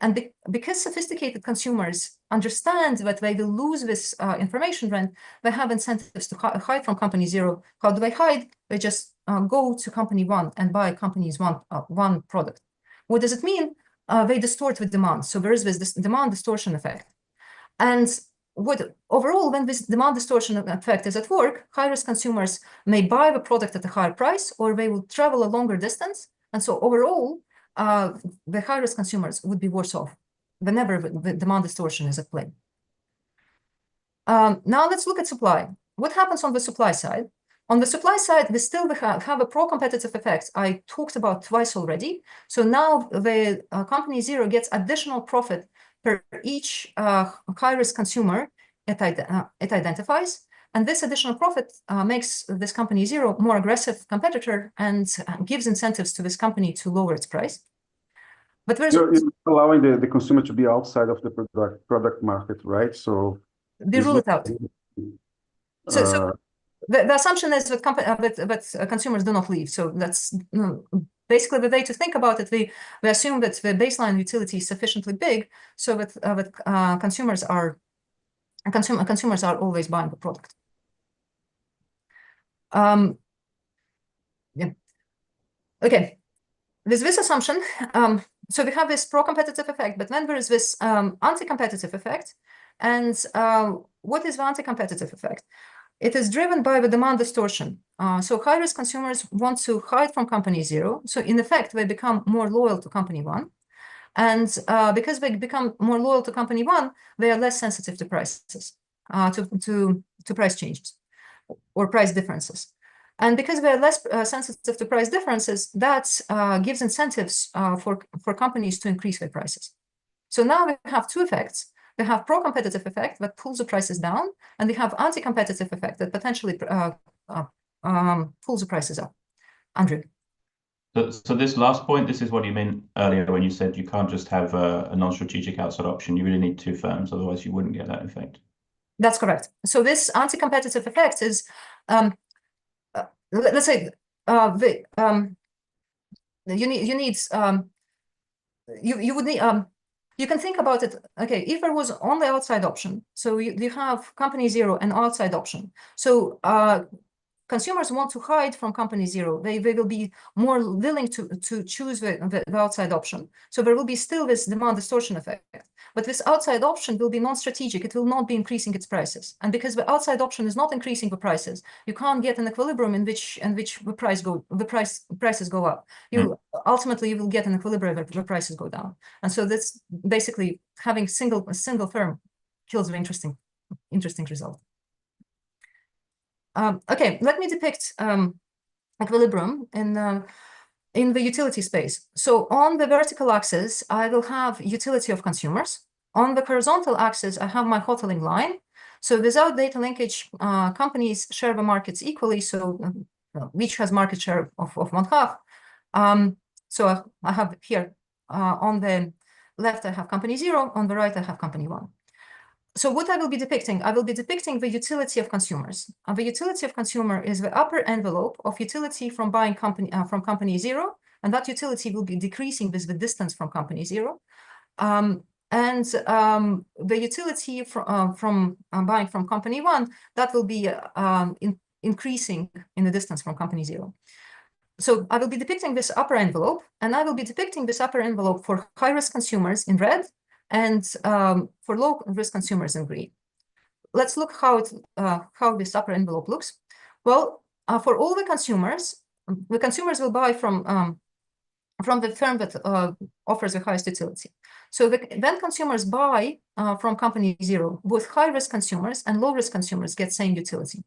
And because sophisticated consumers understand that they will lose this information rent, they have incentives to hide from company zero. How do they hide? They just go to company one and buy company's one product. What does it mean? They distort the demand. So there is this demand distortion effect. And overall, when this demand distortion effect is at work, high-risk consumers may buy the product at a higher price, or they will travel a longer distance. And so overall, the high-risk consumers would be worse off whenever the demand distortion is at play. Now let's look at supply. What happens on the supply side? On the supply side, we still have a pro-competitive effect I talked about twice already. So now the company zero gets additional profit per each high-risk consumer it identifies. And this additional profit makes this company zero more aggressive competitor and gives incentives to this company to lower its price. But you're allowing the consumer to be outside of the product market, right? So we rule it out. So the assumption is that consumers do not leave. So that's basically the way to think about it. We assume that the baseline utility is sufficiently big so that consumers are always buying the product. Yeah. Okay. With this assumption, so we have this pro-competitive effect, but then there is this anti-competitive effect. And what is the anti-competitive effect? It is driven by the demand distortion. So high-risk consumers want to hide from company zero. So in effect, they become more loyal to company one. And because they become more loyal to company one, they are less sensitive to prices, to price changes or price differences. And because we are less sensitive to price differences, that gives incentives for companies to increase their prices. So now we have two effects. We have pro-competitive effect that pulls the prices down, and we have anti-competitive effect that potentially pulls the prices up. Andrew. So this last point, this is what you meant earlier when you said you can't just have a non-strategic outside option. You really need two firms, otherwise you wouldn't get that effect. That's correct. So this anti-competitive effect is, let's say, you can think about it, okay, if there was only outside option, so you have company zero and outside option. So consumers want to hide from company zero. They will be more willing to choose the outside option. So there will be still this demand distortion effect. But this outside option will be non-strategic. It will not be increasing its prices. And because the outside option is not increasing the prices, you can't get an equilibrium in which the prices go up. Ultimately you will get an equilibrium where the prices go down. And so that's basically having a single firm kills the interesting result. Okay, let me depict equilibrium in the utility space. So on the vertical axis, I will have utility of consumers. On the horizontal axis, I have my hoteling line. So without data linkage, companies share the markets equally. So each has market share of 1/2. So I have here on the left, I have company zero. On the right, I have company one. So what I will be depicting, I will be depicting the utility of consumers. The utility of consumer is the upper envelope of utility from buying company zero, and that utility will be decreasing with the distance from company zero. The utility from buying from company one, that will be increasing in the distance from company zero. So I will be depicting this upper envelope, and I will be depicting this upper envelope for high-risk consumers in red, and for low-risk consumers in green. Let's look how this upper envelope looks. Well, for all the consumers will buy from the firm that offers the highest utility. So when consumers buy from company zero, both high-risk consumers and low-risk consumers get same utility.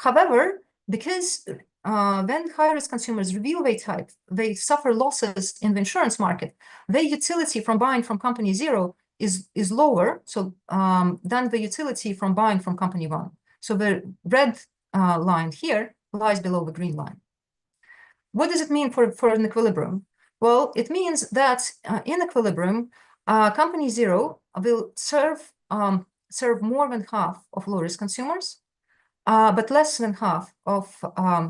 However, because when high-risk consumers reveal their type, they suffer losses in the insurance market. Their utility from buying from company zero is lower, so than the utility from buying from company one. So the red line here lies below the green line. What does it mean for an equilibrium? Well, it means that in equilibrium, company zero will serve more than half of low-risk consumers, but less than half of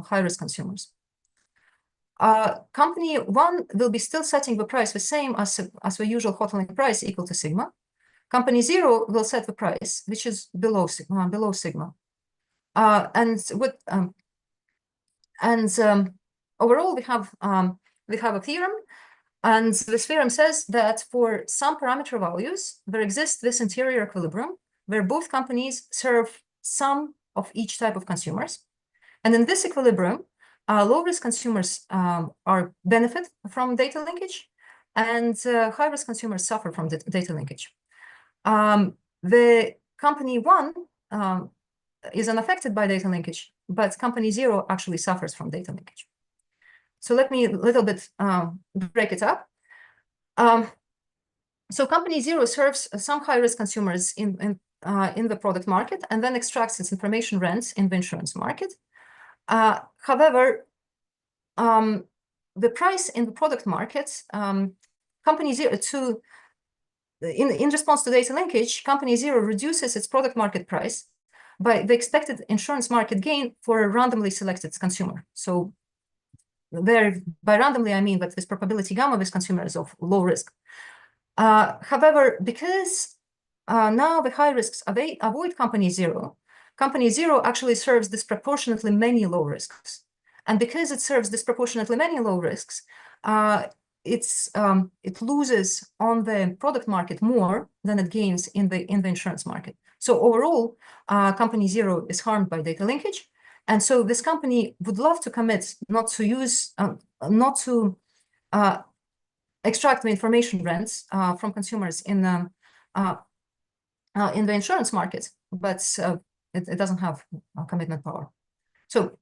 high-risk consumers. Company one will be still setting the price the same as the usual throttling price equal to sigma. Company zero will set the price, which is below sigma. Overall, we have a theorem, and this theorem says that for some parameter values, there exists this interior equilibrium where both companies serve some of each type of consumers. And in this equilibrium, low-risk consumers are benefit from data linkage, and high-risk consumers suffer from data linkage. The company one is unaffected by data linkage, but company zero actually suffers from data linkage. So let me a little bit break it up. So company zero serves some high-risk consumers in the product market and then extracts its information rents in the insurance market. However, the price in the product market, company zero in response to data linkage, company zero reduces its product market price by the expected insurance market gain for a randomly selected consumer. So there, by randomly, I mean that this probability gamma with consumers of low risk. However, because now the high risks avoid company zero actually serves disproportionately many low risks. And because it serves disproportionately many low risks, it loses on the product market more than it gains in the insurance market. So overall, company zero is harmed by data linkage. And so this company would love to commit not to extract the information rents from consumers in the insurance market, but it doesn't have commitment power. So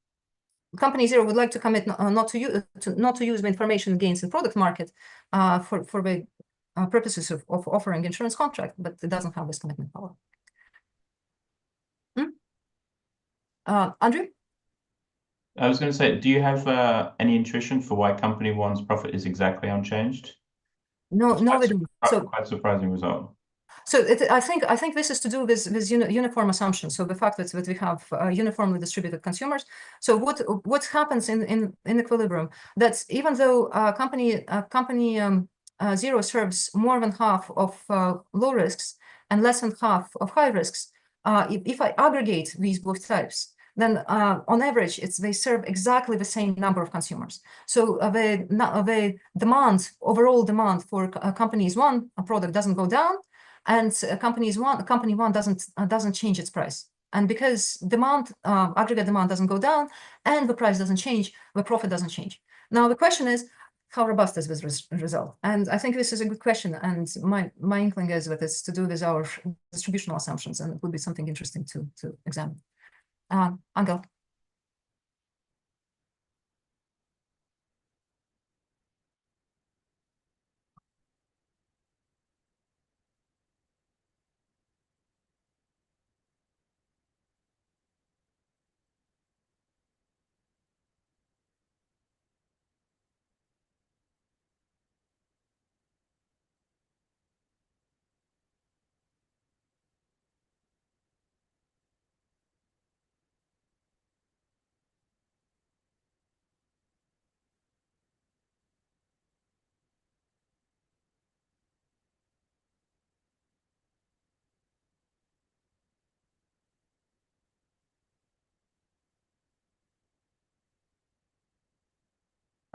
company zero would like to commit not to use the information gains in product market for the purposes of offering insurance contract, but it doesn't have this commitment power. Andrew? I was going to say, do you have any intuition for why company one's profit is exactly unchanged? No, we don't. So quite surprising result. So I think this is to do with uniform assumptions. So the fact that we have uniformly distributed consumers. So what happens in equilibrium? That even though company zero serves more than half of low risks and less than half of high risks, if I aggregate these both types, then on average, they serve exactly the same number of consumers. So the overall demand for companies one product doesn't go down, and company one doesn't change its price. And because aggregate demand doesn't go down and the price doesn't change, the profit doesn't change. Now the question is, how robust is this result? And I think this is a good question. And my inkling is that it's to do with our distributional assumptions, and it would be something interesting to examine. Angel.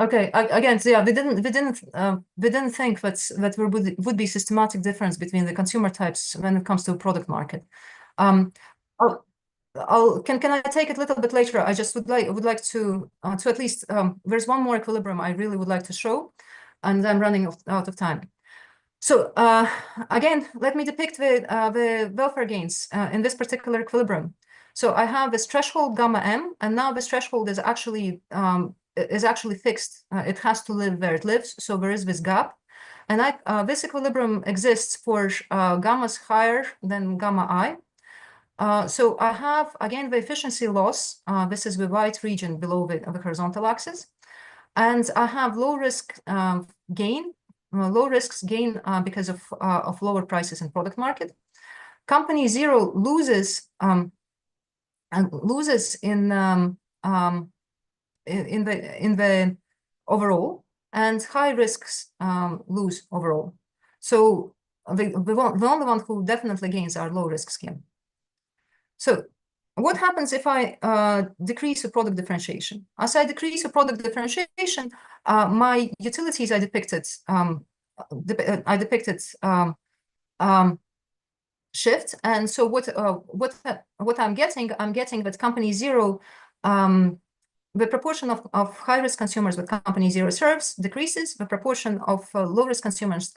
Okay. Again, so yeah, we didn't think that there would be systematic difference between the consumer types when it comes to product market. Can I take it a little bit later? I just would like to at least there's one more equilibrium I really would like to show, and I'm running out of time. So again, let me depict the welfare gains in this particular equilibrium. So I have this threshold gamma m, and now this threshold is actually fixed. It has to live where it lives. So there is this gap, and this equilibrium exists for gammas higher than gamma I. So I have, again, the efficiency loss. This is the white region below the horizontal axis. And I have low risk gain, low risks gain because of lower prices in product market. Company zero loses and loses in the overall, and high risks lose overall. So the only one who definitely gains are low risk scheme. So what happens if I decrease the product differentiation? As I decrease the product differentiation, my utilities are depicted. Shift, and so what I'm getting that company zero, the proportion of high-risk consumers that company zero serves decreases. The proportion of low-risk consumers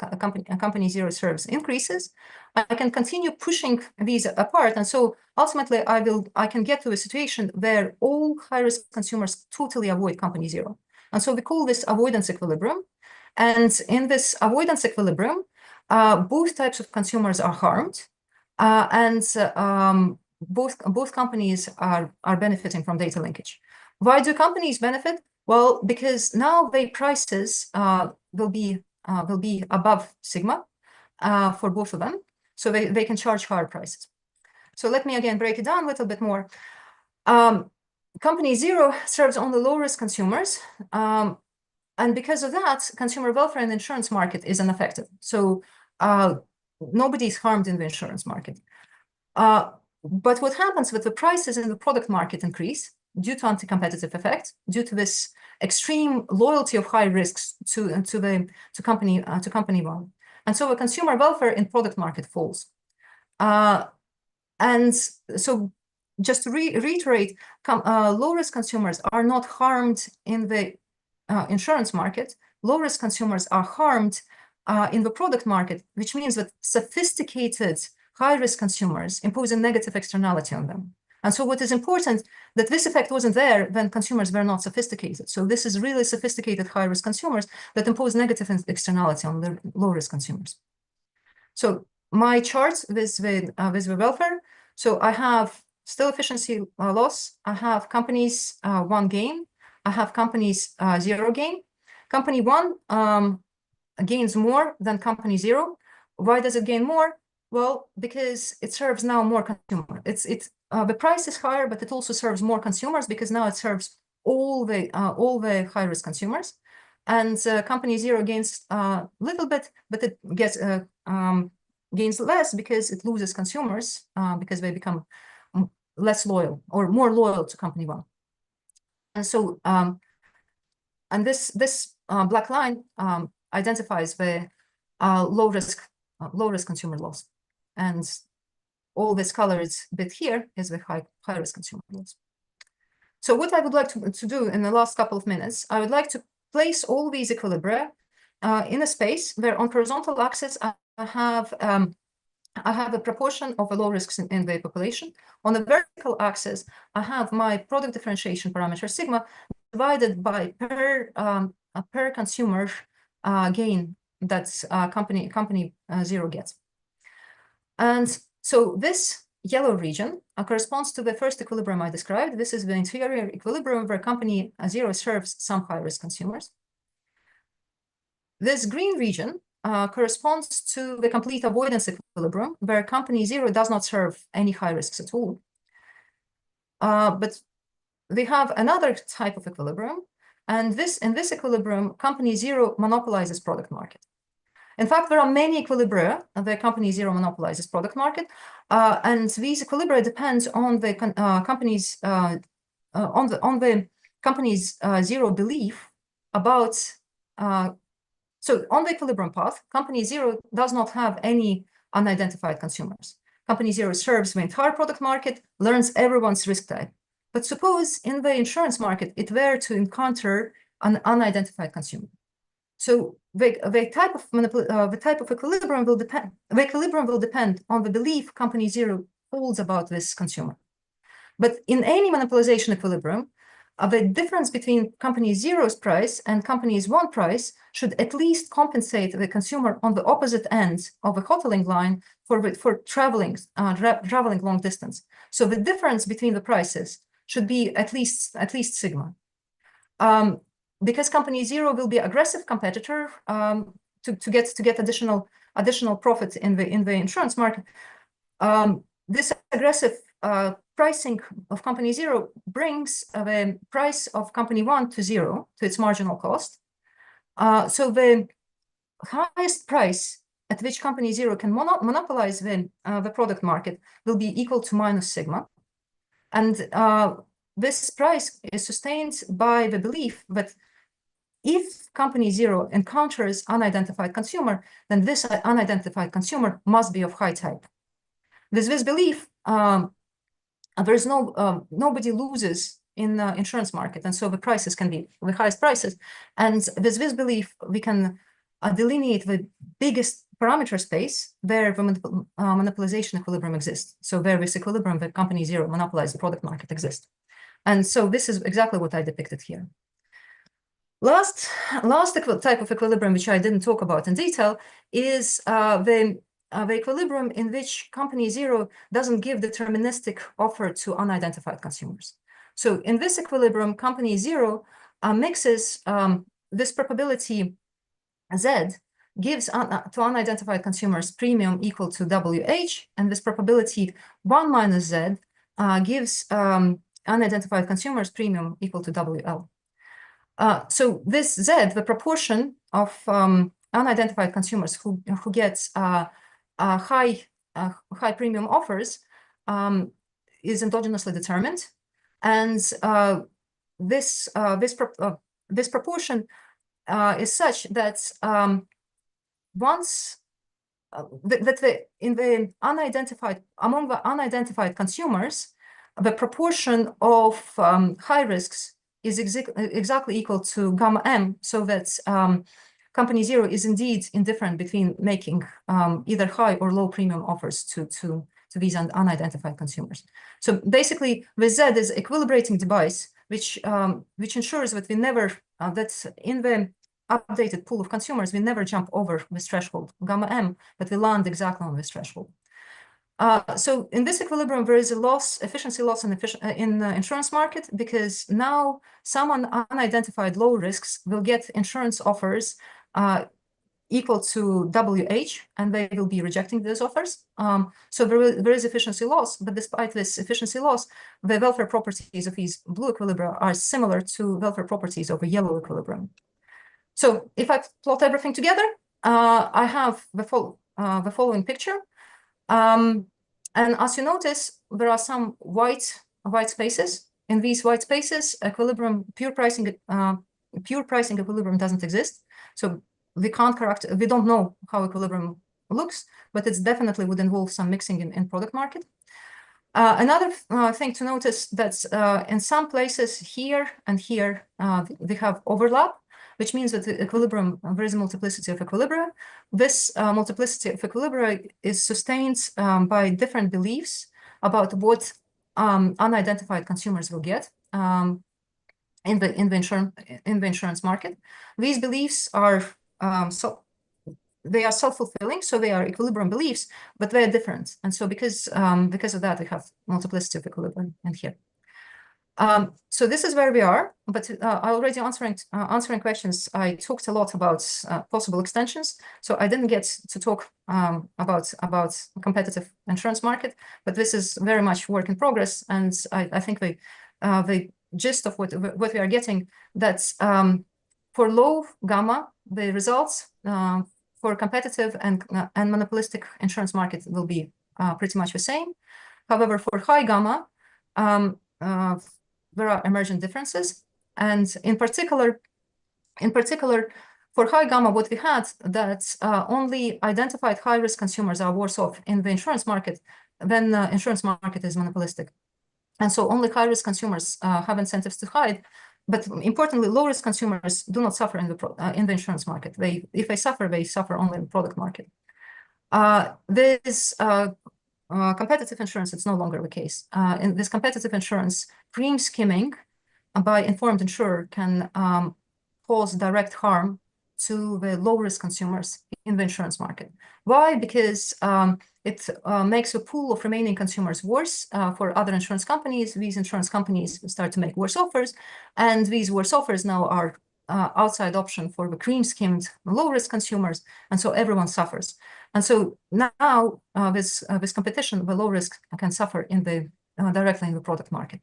company zero serves increases. I can continue pushing these apart, and so ultimately I can get to a situation where all high-risk consumers totally avoid company zero, and so we call this avoidance equilibrium. And in this avoidance equilibrium, both types of consumers are harmed, and both companies are benefiting from data linkage. Why do companies benefit? Well, because now their prices will be above sigma for both of them, so they can charge higher prices. So let me again break it down a little bit more. Company zero serves only low-risk consumers, and because of that, consumer welfare in the insurance market is unaffected. So nobody is harmed in the insurance market. But what happens with the prices in the product market increase due to anti-competitive effect, due to this extreme loyalty of high risks to company one, and so the consumer welfare in product market falls. And so, just to reiterate, low-risk consumers are not harmed in the insurance market. Low-risk consumers are harmed in the product market, which means that sophisticated high-risk consumers impose a negative externality on them. And so what is important, that this effect wasn't there when consumers were not sophisticated. So this is really sophisticated high-risk consumers that impose negative externality on the low-risk consumers. So my chart with the welfare, so I have still efficiency loss. I have companies one gain. I have companies zero gain. Company one gains more than company zero. Why does it gain more? Well, because it serves now more consumers. The price is higher, but it also serves more consumers because now it serves all the high-risk consumers. And company zero gains a little bit, but it gains less because it loses consumers because they become less loyal or more loyal to company one. And so, and this black line identifies the low-risk consumer loss. And all this colored bit here is the high-risk consumer loss. So what I would like to do in the last couple of minutes, I would like to place all these equilibria in a space where on horizontal axis I have a proportion of the low risks in the population. On the vertical axis, I have my product differentiation parameter sigma divided by per consumer gain that company zero gets. And so this yellow region corresponds to the first equilibrium I described. This is the inferior equilibrium where company zero serves some high-risk consumers. This green region corresponds to the complete avoidance equilibrium where company zero does not serve any high risks at all. But we have another type of equilibrium, and in this equilibrium, company zero monopolizes product market. In fact, there are many equilibria where company zero monopolizes product market, and these equilibria depend on the company's zero belief about. So on the equilibrium path, company zero does not have any unidentified consumers. Company zero serves the entire product market, learns everyone's risk type. But suppose in the insurance market it were to encounter an unidentified consumer. So the type of equilibrium will depend. The equilibrium will depend on the belief company zero holds about this consumer. But in any monopolization equilibrium, the difference between company zero's price and company's one price should at least compensate the consumer on the opposite ends of the hoteling line for traveling long distance. So the difference between the prices should be at least sigma. Because company zero will be aggressive competitor to get additional profit in the insurance market. This aggressive pricing of company zero brings the price of company one to zero, to its marginal cost. So the highest price at which company zero can monopolize the product market will be equal to minus sigma. And this price is sustained by the belief that if company zero encounters unidentified consumer, then this unidentified consumer must be of high type. With this belief, there's nobody loses in the insurance market, and so the prices can be the highest prices. And with this belief, we can delineate the biggest parameter space where the monopolization equilibrium exists. So where this equilibrium, the company zero monopolized the product market exists. And so this is exactly what I depicted here. Last type of equilibrium, which I didn't talk about in detail, is the equilibrium in which company zero doesn't give deterministic offer to unidentified consumers. So in this equilibrium, company zero mixes this probability Z gives to unidentified consumers premium equal to WH, and this probability 1 minus Z gives unidentified consumers premium equal to WL. So this Z, the proportion of unidentified consumers who gets high premium offers, is endogenously determined, and this proportion is such that once among the unidentified consumers, the proportion of high risks is exactly equal to gamma m, so that company zero is indeed indifferent between making either high or low premium offers to these unidentified consumers. So basically, the Z is an equilibrating device which ensures that we never that in the updated pool of consumers we never jump over this threshold gamma m, but we land exactly on this threshold. So in this equilibrium, there is a efficiency loss in the insurance market, because now some unidentified low risks will get insurance offers equal to WH, and they will be rejecting those offers. So there is efficiency loss, but despite this efficiency loss, the welfare properties of these blue equilibria are similar to welfare properties of a yellow equilibrium. So if I plot everything together, I have the following picture. And as you notice, there are some white spaces. In these white spaces, pure pricing equilibrium doesn't exist. So we don't know how equilibrium looks, but it definitely would involve some mixing in product market. Another thing to notice that in some places here and here, we have overlap, which means that the equilibrium, there is a multiplicity of equilibria. This multiplicity of equilibria is sustained by different beliefs about what unidentified consumers will get in the insurance market. These beliefs are they are self-fulfilling, so they are equilibrium beliefs, but they are different. And so because of that, we have multiplicity of equilibrium in here. So this is where we are, but already answering questions, I talked a lot about possible extensions. So I didn't get to talk about competitive insurance market, but this is very much work in progress. And I think the gist of what we are getting, that for low gamma, the results for competitive and monopolistic insurance market will be pretty much the same. However, for high gamma, there are emergent differences, and in particular, for high gamma, what we had that only identified high-risk consumers are worse off in the insurance market when the insurance market is monopolistic, and so only high-risk consumers have incentives to hide. But importantly, low-risk consumers do not suffer in the insurance market. If they suffer only in the product market. This competitive insurance, it's no longer the case. In this competitive insurance, premium skimming by informed insurer can cause direct harm to the low-risk consumers in the insurance market. Why? Because it makes the pool of remaining consumers worse for other insurance companies. These insurance companies start to make worse offers, and these worse offers now are outside option for the cream-skimmed low-risk consumers, and so everyone suffers. And so now this competition, the low risk can suffer in the directly in the product market.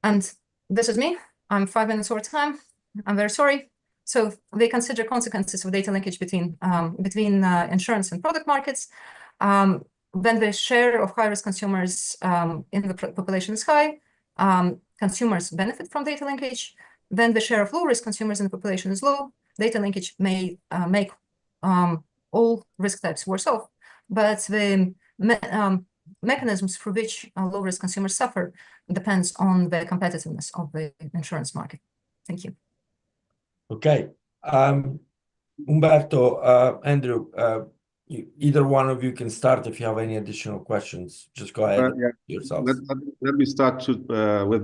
And this is me. I'm 5 minutes over time. I'm very sorry. So they consider consequences of data linkage between insurance and product markets. When the share of high-risk consumers in the population is high, consumers benefit from data linkage. Then the share of low-risk consumers in the population is low. Data linkage may make all risk types worse off, but the mechanisms for which low-risk consumers suffer depends on the competitiveness of the insurance market. Thank you. Okay. Umberto, Andrew, either one of you can start if you have any additional questions. Just go ahead yourselves. Let me start with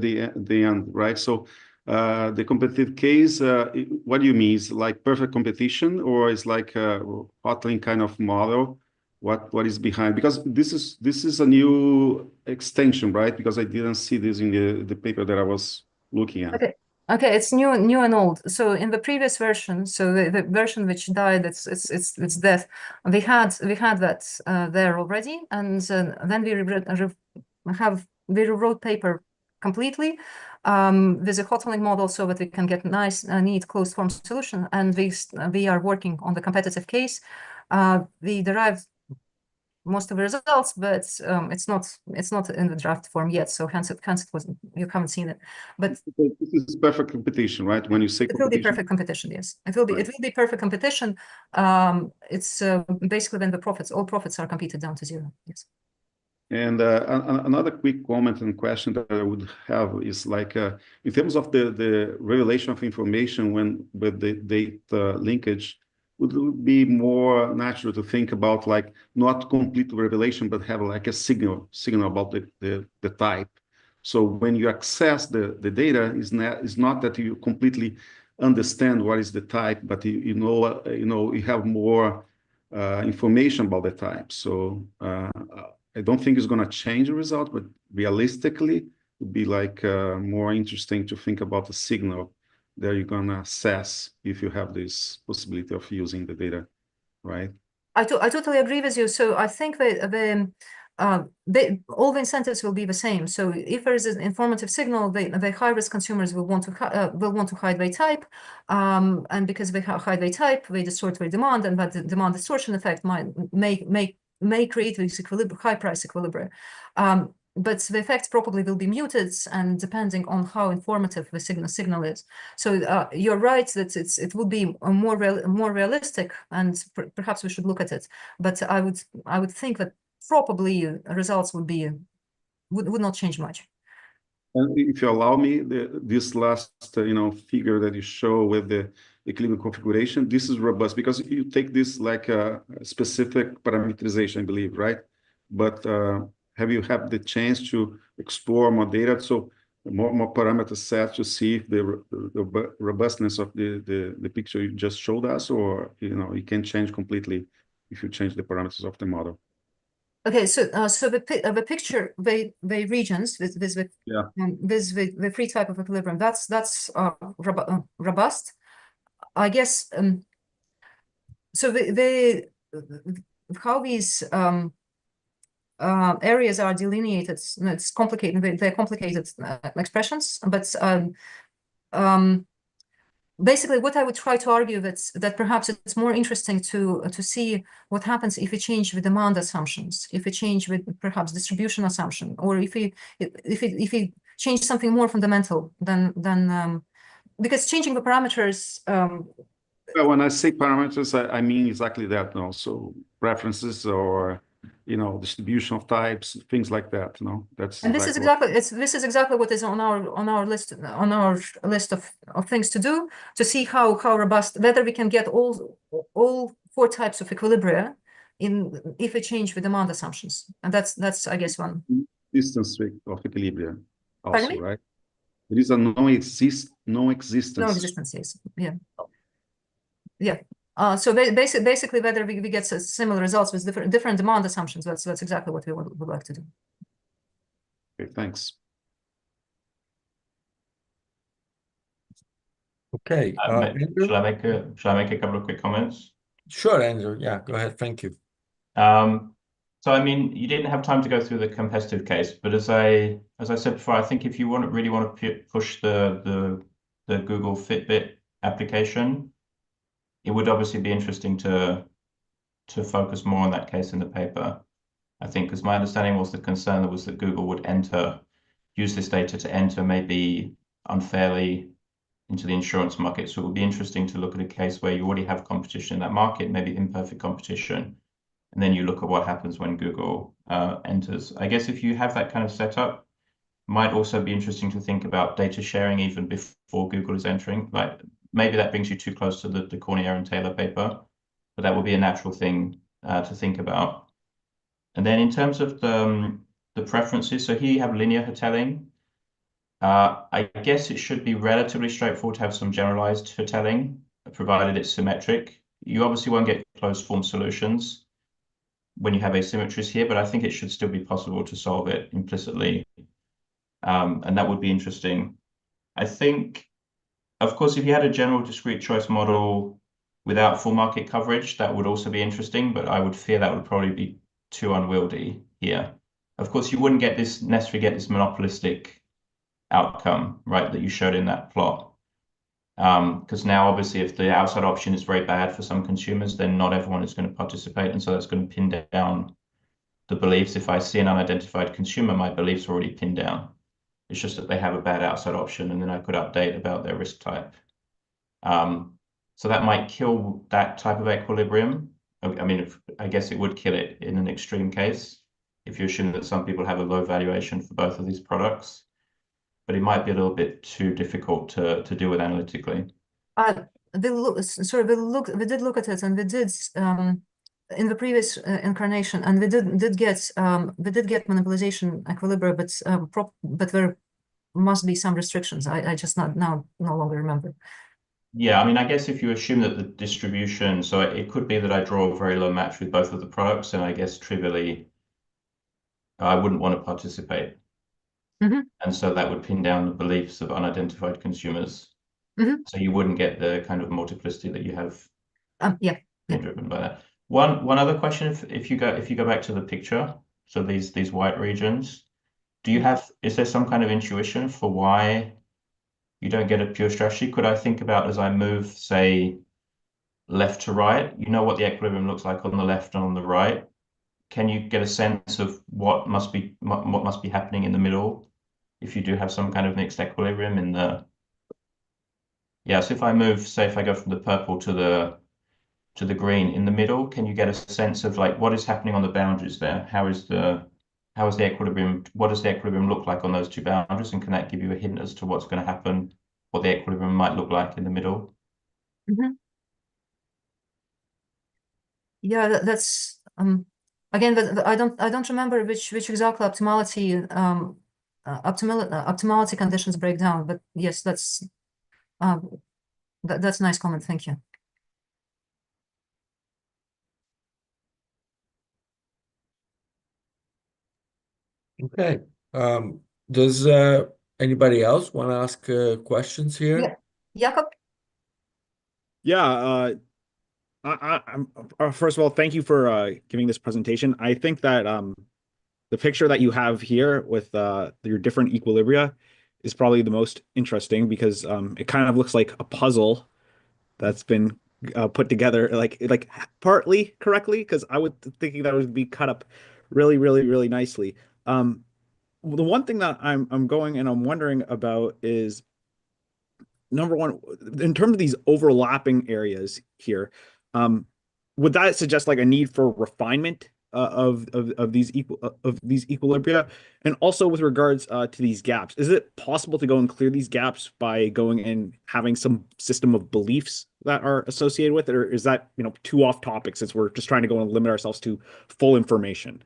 the end, right? So the competitive case, what do you mean? Is like perfect competition, or is like a hotlink kind of model? What is behind? Because this is a new extension, right? Because I didn't see this in the paper that I was looking at. Okay, it's new and old. So in the previous version, so the version which died, it's death. We had that there already, and then we rewrote paper completely with a hotlink model so that we can get nice, neat closed form solution. And we are working on the competitive case. We derived most of the results, but it's not in the draft form yet. So hence it wasn't, you haven't seen it. But this is perfect competition, right? When you say it will be perfect competition, yes. It will be perfect competition. It's basically when all profits are competed down to zero. Yes. And another quick comment and question that I would have is like in terms of the revelation of information with the data linkage, would it be more natural to think about like not complete revelation, but have like a signal about the type. So when you access the data, is not that you completely understand what is the type, but you have more information about the type. So I don't think it's going to change the result, but realistically, it would be like more interesting to think about the signal that you're going to assess if you have this possibility of using the data, right? I totally agree with you. So I think that all the incentives will be the same. So if there is an informative signal, the high-risk consumers will want to hide their type, and because they hide their type, they distort their demand, and that demand distortion effect may create this high price equilibrium. But the effects probably will be muted, and depending on how informative the signal is. So you're right that it would be more realistic, and perhaps we should look at it. But I would think that probably results would not change much. And if you allow me, this last figure that you show with the equilibrium configuration, this is robust because you take this like a specific parameterization, I believe, right? But have you had the chance to explore more data, so more parameter set to see if the robustness of the picture you just showed us, or it can change completely if you change the parameters of the model? Okay, so the picture, the regions with the free type of equilibrium, that's robust, I guess. So how these areas are delineated, it's complicated. They're complicated expressions, but basically, what I would try to argue that perhaps it's more interesting to see what happens if we change the demand assumptions, if we change with perhaps distribution assumption, or if we change something more fundamental than because changing the parameters. Well, when I say parameters, I mean exactly that. No, so preferences or distribution of types, things like that. That's and this is exactly what is on our list of things to do, to see how robust, whether we can get all 4 types of equilibria if we change the demand assumptions. And that's I guess one. Distance of equilibrium Pardon also, me? right? There is a no existence. No existence, yes. Yeah. Yeah. So basically, whether we get similar results with different demand assumptions, that's exactly what we would like to do. Okay, thanks. Okay, Andrew? Shall I make a couple of quick comments? Sure, Andrew. Yeah, go ahead. Thank you. So I mean, you didn't have time to go through the competitive case, but as I said before, I think if you really want to push the Google Fitbit application, it would obviously be interesting to focus more on that case in the paper. I think, because my understanding was the concern was that Google would use this data to enter maybe unfairly into the insurance market. So it would be interesting to look at a case where you already have competition in that market, maybe imperfect competition, and then you look at what happens when Google enters. I guess if you have that kind of setup, might also be interesting to think about data sharing even before Google is entering. Like maybe that brings you too close to the Cornier and Taylor paper, but that would be a natural thing to think about. And then in terms of the preferences, so here you have linear hotelling. I guess it should be relatively straightforward to have some generalized hotelling, provided it's symmetric. You obviously won't get closed form solutions when you have asymmetries here, but I think it should still be possible to solve it implicitly. And that would be interesting. I think, of course, if you had a general discrete choice model without full market coverage, that would also be interesting, but I would fear that would probably be too unwieldy here. Of course, you wouldn't necessarily get this monopolistic outcome, right, that you showed in that plot. Because now, obviously, if the outside option is very bad for some consumers, then not everyone is going to participate. And so that's going to pin down the beliefs. If I see an unidentified consumer, my beliefs are already pinned down. It's just that they have a bad outside option, and then I could update about their risk type. So that might kill that type of equilibrium. I mean, I guess it would kill it in an extreme case if you assume that some people have a low valuation for both of these products. But it might be a little bit too difficult to deal with analytically. We did look at it, and we did in the previous incarnation, and we did get monopolization equilibrium, but there must be some restrictions. I just no longer remember. Yeah, I mean, I guess if you assume that the distribution, so it could be that I draw a very low match with both of the products, and I guess trivially, I wouldn't want to participate. And so that would pin down the beliefs of unidentified consumers. So you wouldn't get the kind of multiplicity that you have been driven by that. One other question, if you go back to the picture, so these white regions, is there some kind of intuition for why you don't get a pure strategy? Could I think about as I move, say, left to right, you know what the equilibrium looks like on the left and on the right? Can you get a sense of what must be happening in the middle if you do have some kind of mixed equilibrium in the... Yeah, so if I move, say if I go from the purple to the green in the middle, can you get a sense of like what is happening on the boundaries there? How is the equilibrium, what does the equilibrium look like on those two boundaries? And can that give you a hint as to what's going to happen, what the equilibrium might look like in the middle? Yeah, that's again, but I don't remember which exactly optimality conditions break down. But yes, that's a nice comment. Thank you. Okay. Does anybody else want to ask questions here? Yeah, Jakob. Yeah, I'm first of all, thank you for giving this presentation. I think that the picture that you have here with your different equilibria is probably the most interesting because it kind of looks like a puzzle that's been put together like partly correctly, because I was thinking that would be cut up really, really, really nicely. The one thing that I'm wondering about is, number one, in terms of these overlapping areas here, would that suggest like a need for refinement of these equilibria, and also with regards to these gaps, is it possible to go and clear these gaps by going and having some system of beliefs that are associated with it, or is that too off topic since we're just trying to go and limit ourselves to full information?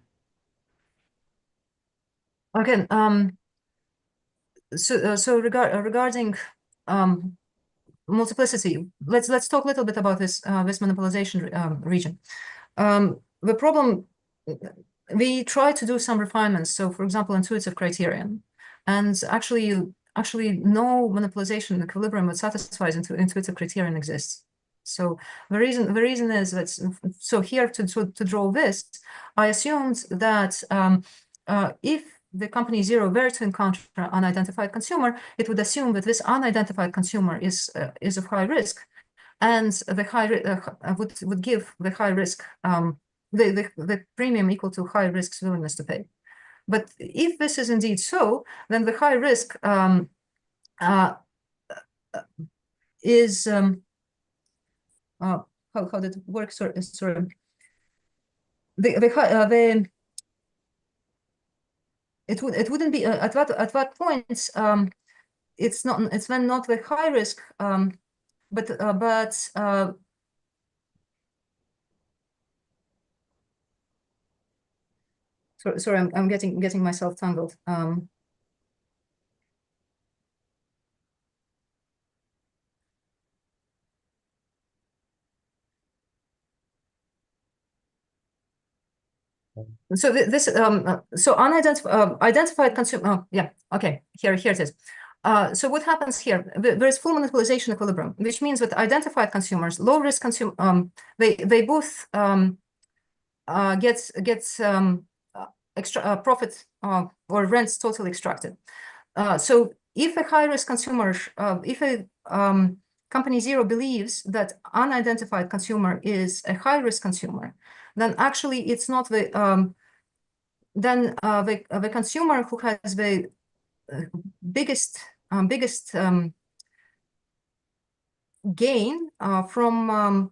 Again, regarding multiplicity, let's talk a little bit about this monopolization region. The problem, we try to do some refinements. So, for example, intuitive criterion, and actually no monopolization equilibrium that satisfies intuitive criterion exists. So the reason is that, so here to draw this, I assumed that if the company zero were to encounter an unidentified consumer, it would assume that this unidentified consumer is of high risk, and the high would give the high risk the premium equal to high risk's willingness to pay. But if this is indeed so, then the high risk is how did it work? Sorry, it wouldn't be at what point it's then not the high risk, but sorry, I'm getting myself tangled. So this so identified consumer. Yeah, okay. Here it is. So what happens here? There is full monopolization equilibrium, which means that identified consumers, low risk consumer, they both gets extra profit or rents totally extracted. So if a high risk consumer, if a company zero believes that unidentified consumer is a high risk consumer, then actually it's not the the consumer who has the biggest gain from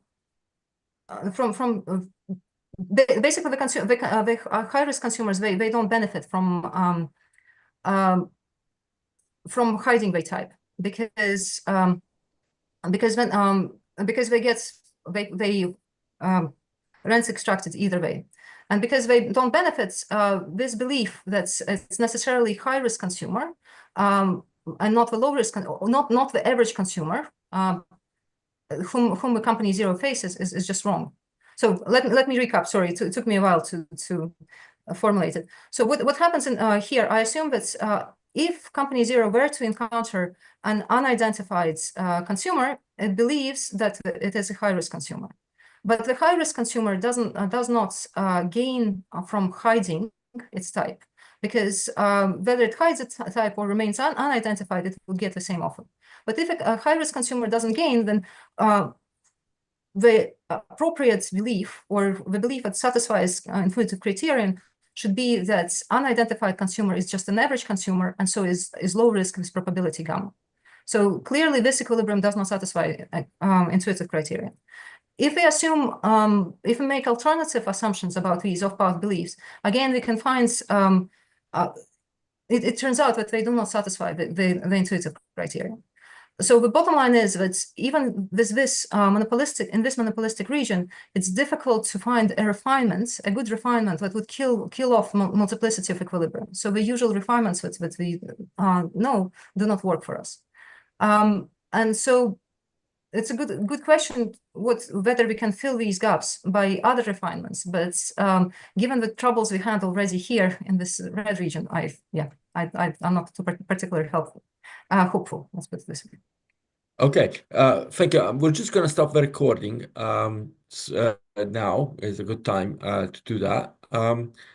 basically the high risk consumers, they don't benefit from hiding the type, because they get rents extracted either way, and because they don't benefit this belief that it's necessarily high risk consumer and not the low risk, not the average consumer whom the company zero faces is just wrong. So let me recap. Sorry, it took me a while to formulate it. So what happens in here? I assume that if company zero were to encounter an unidentified consumer, it believes that it is a high risk consumer. But the high risk consumer does not gain from hiding its type, because whether it hides its type or remains unidentified, it will get the same offer. But if a high risk consumer doesn't gain, then the appropriate belief, or the belief that satisfies intuitive criterion, should be that unidentified consumer is just an average consumer, and so is low risk with probability gamma. So clearly, this equilibrium does not satisfy intuitive criterion. If we assume, if we make alternative assumptions about these off-path beliefs, again, we can find, it turns out that they do not satisfy the intuitive criterion. So the bottom line is that even this monopolistic region, it's difficult to find a good refinement that would kill off multiplicity of equilibrium. So the usual refinements that we know do not work for us. And so it's a good question whether we can fill these gaps by other refinements. But given the troubles we had already here in this red region, I'm not particularly hopeful. Let's put it this way. Okay, thank you. We're just going to stop the recording. Now is a good time to do that.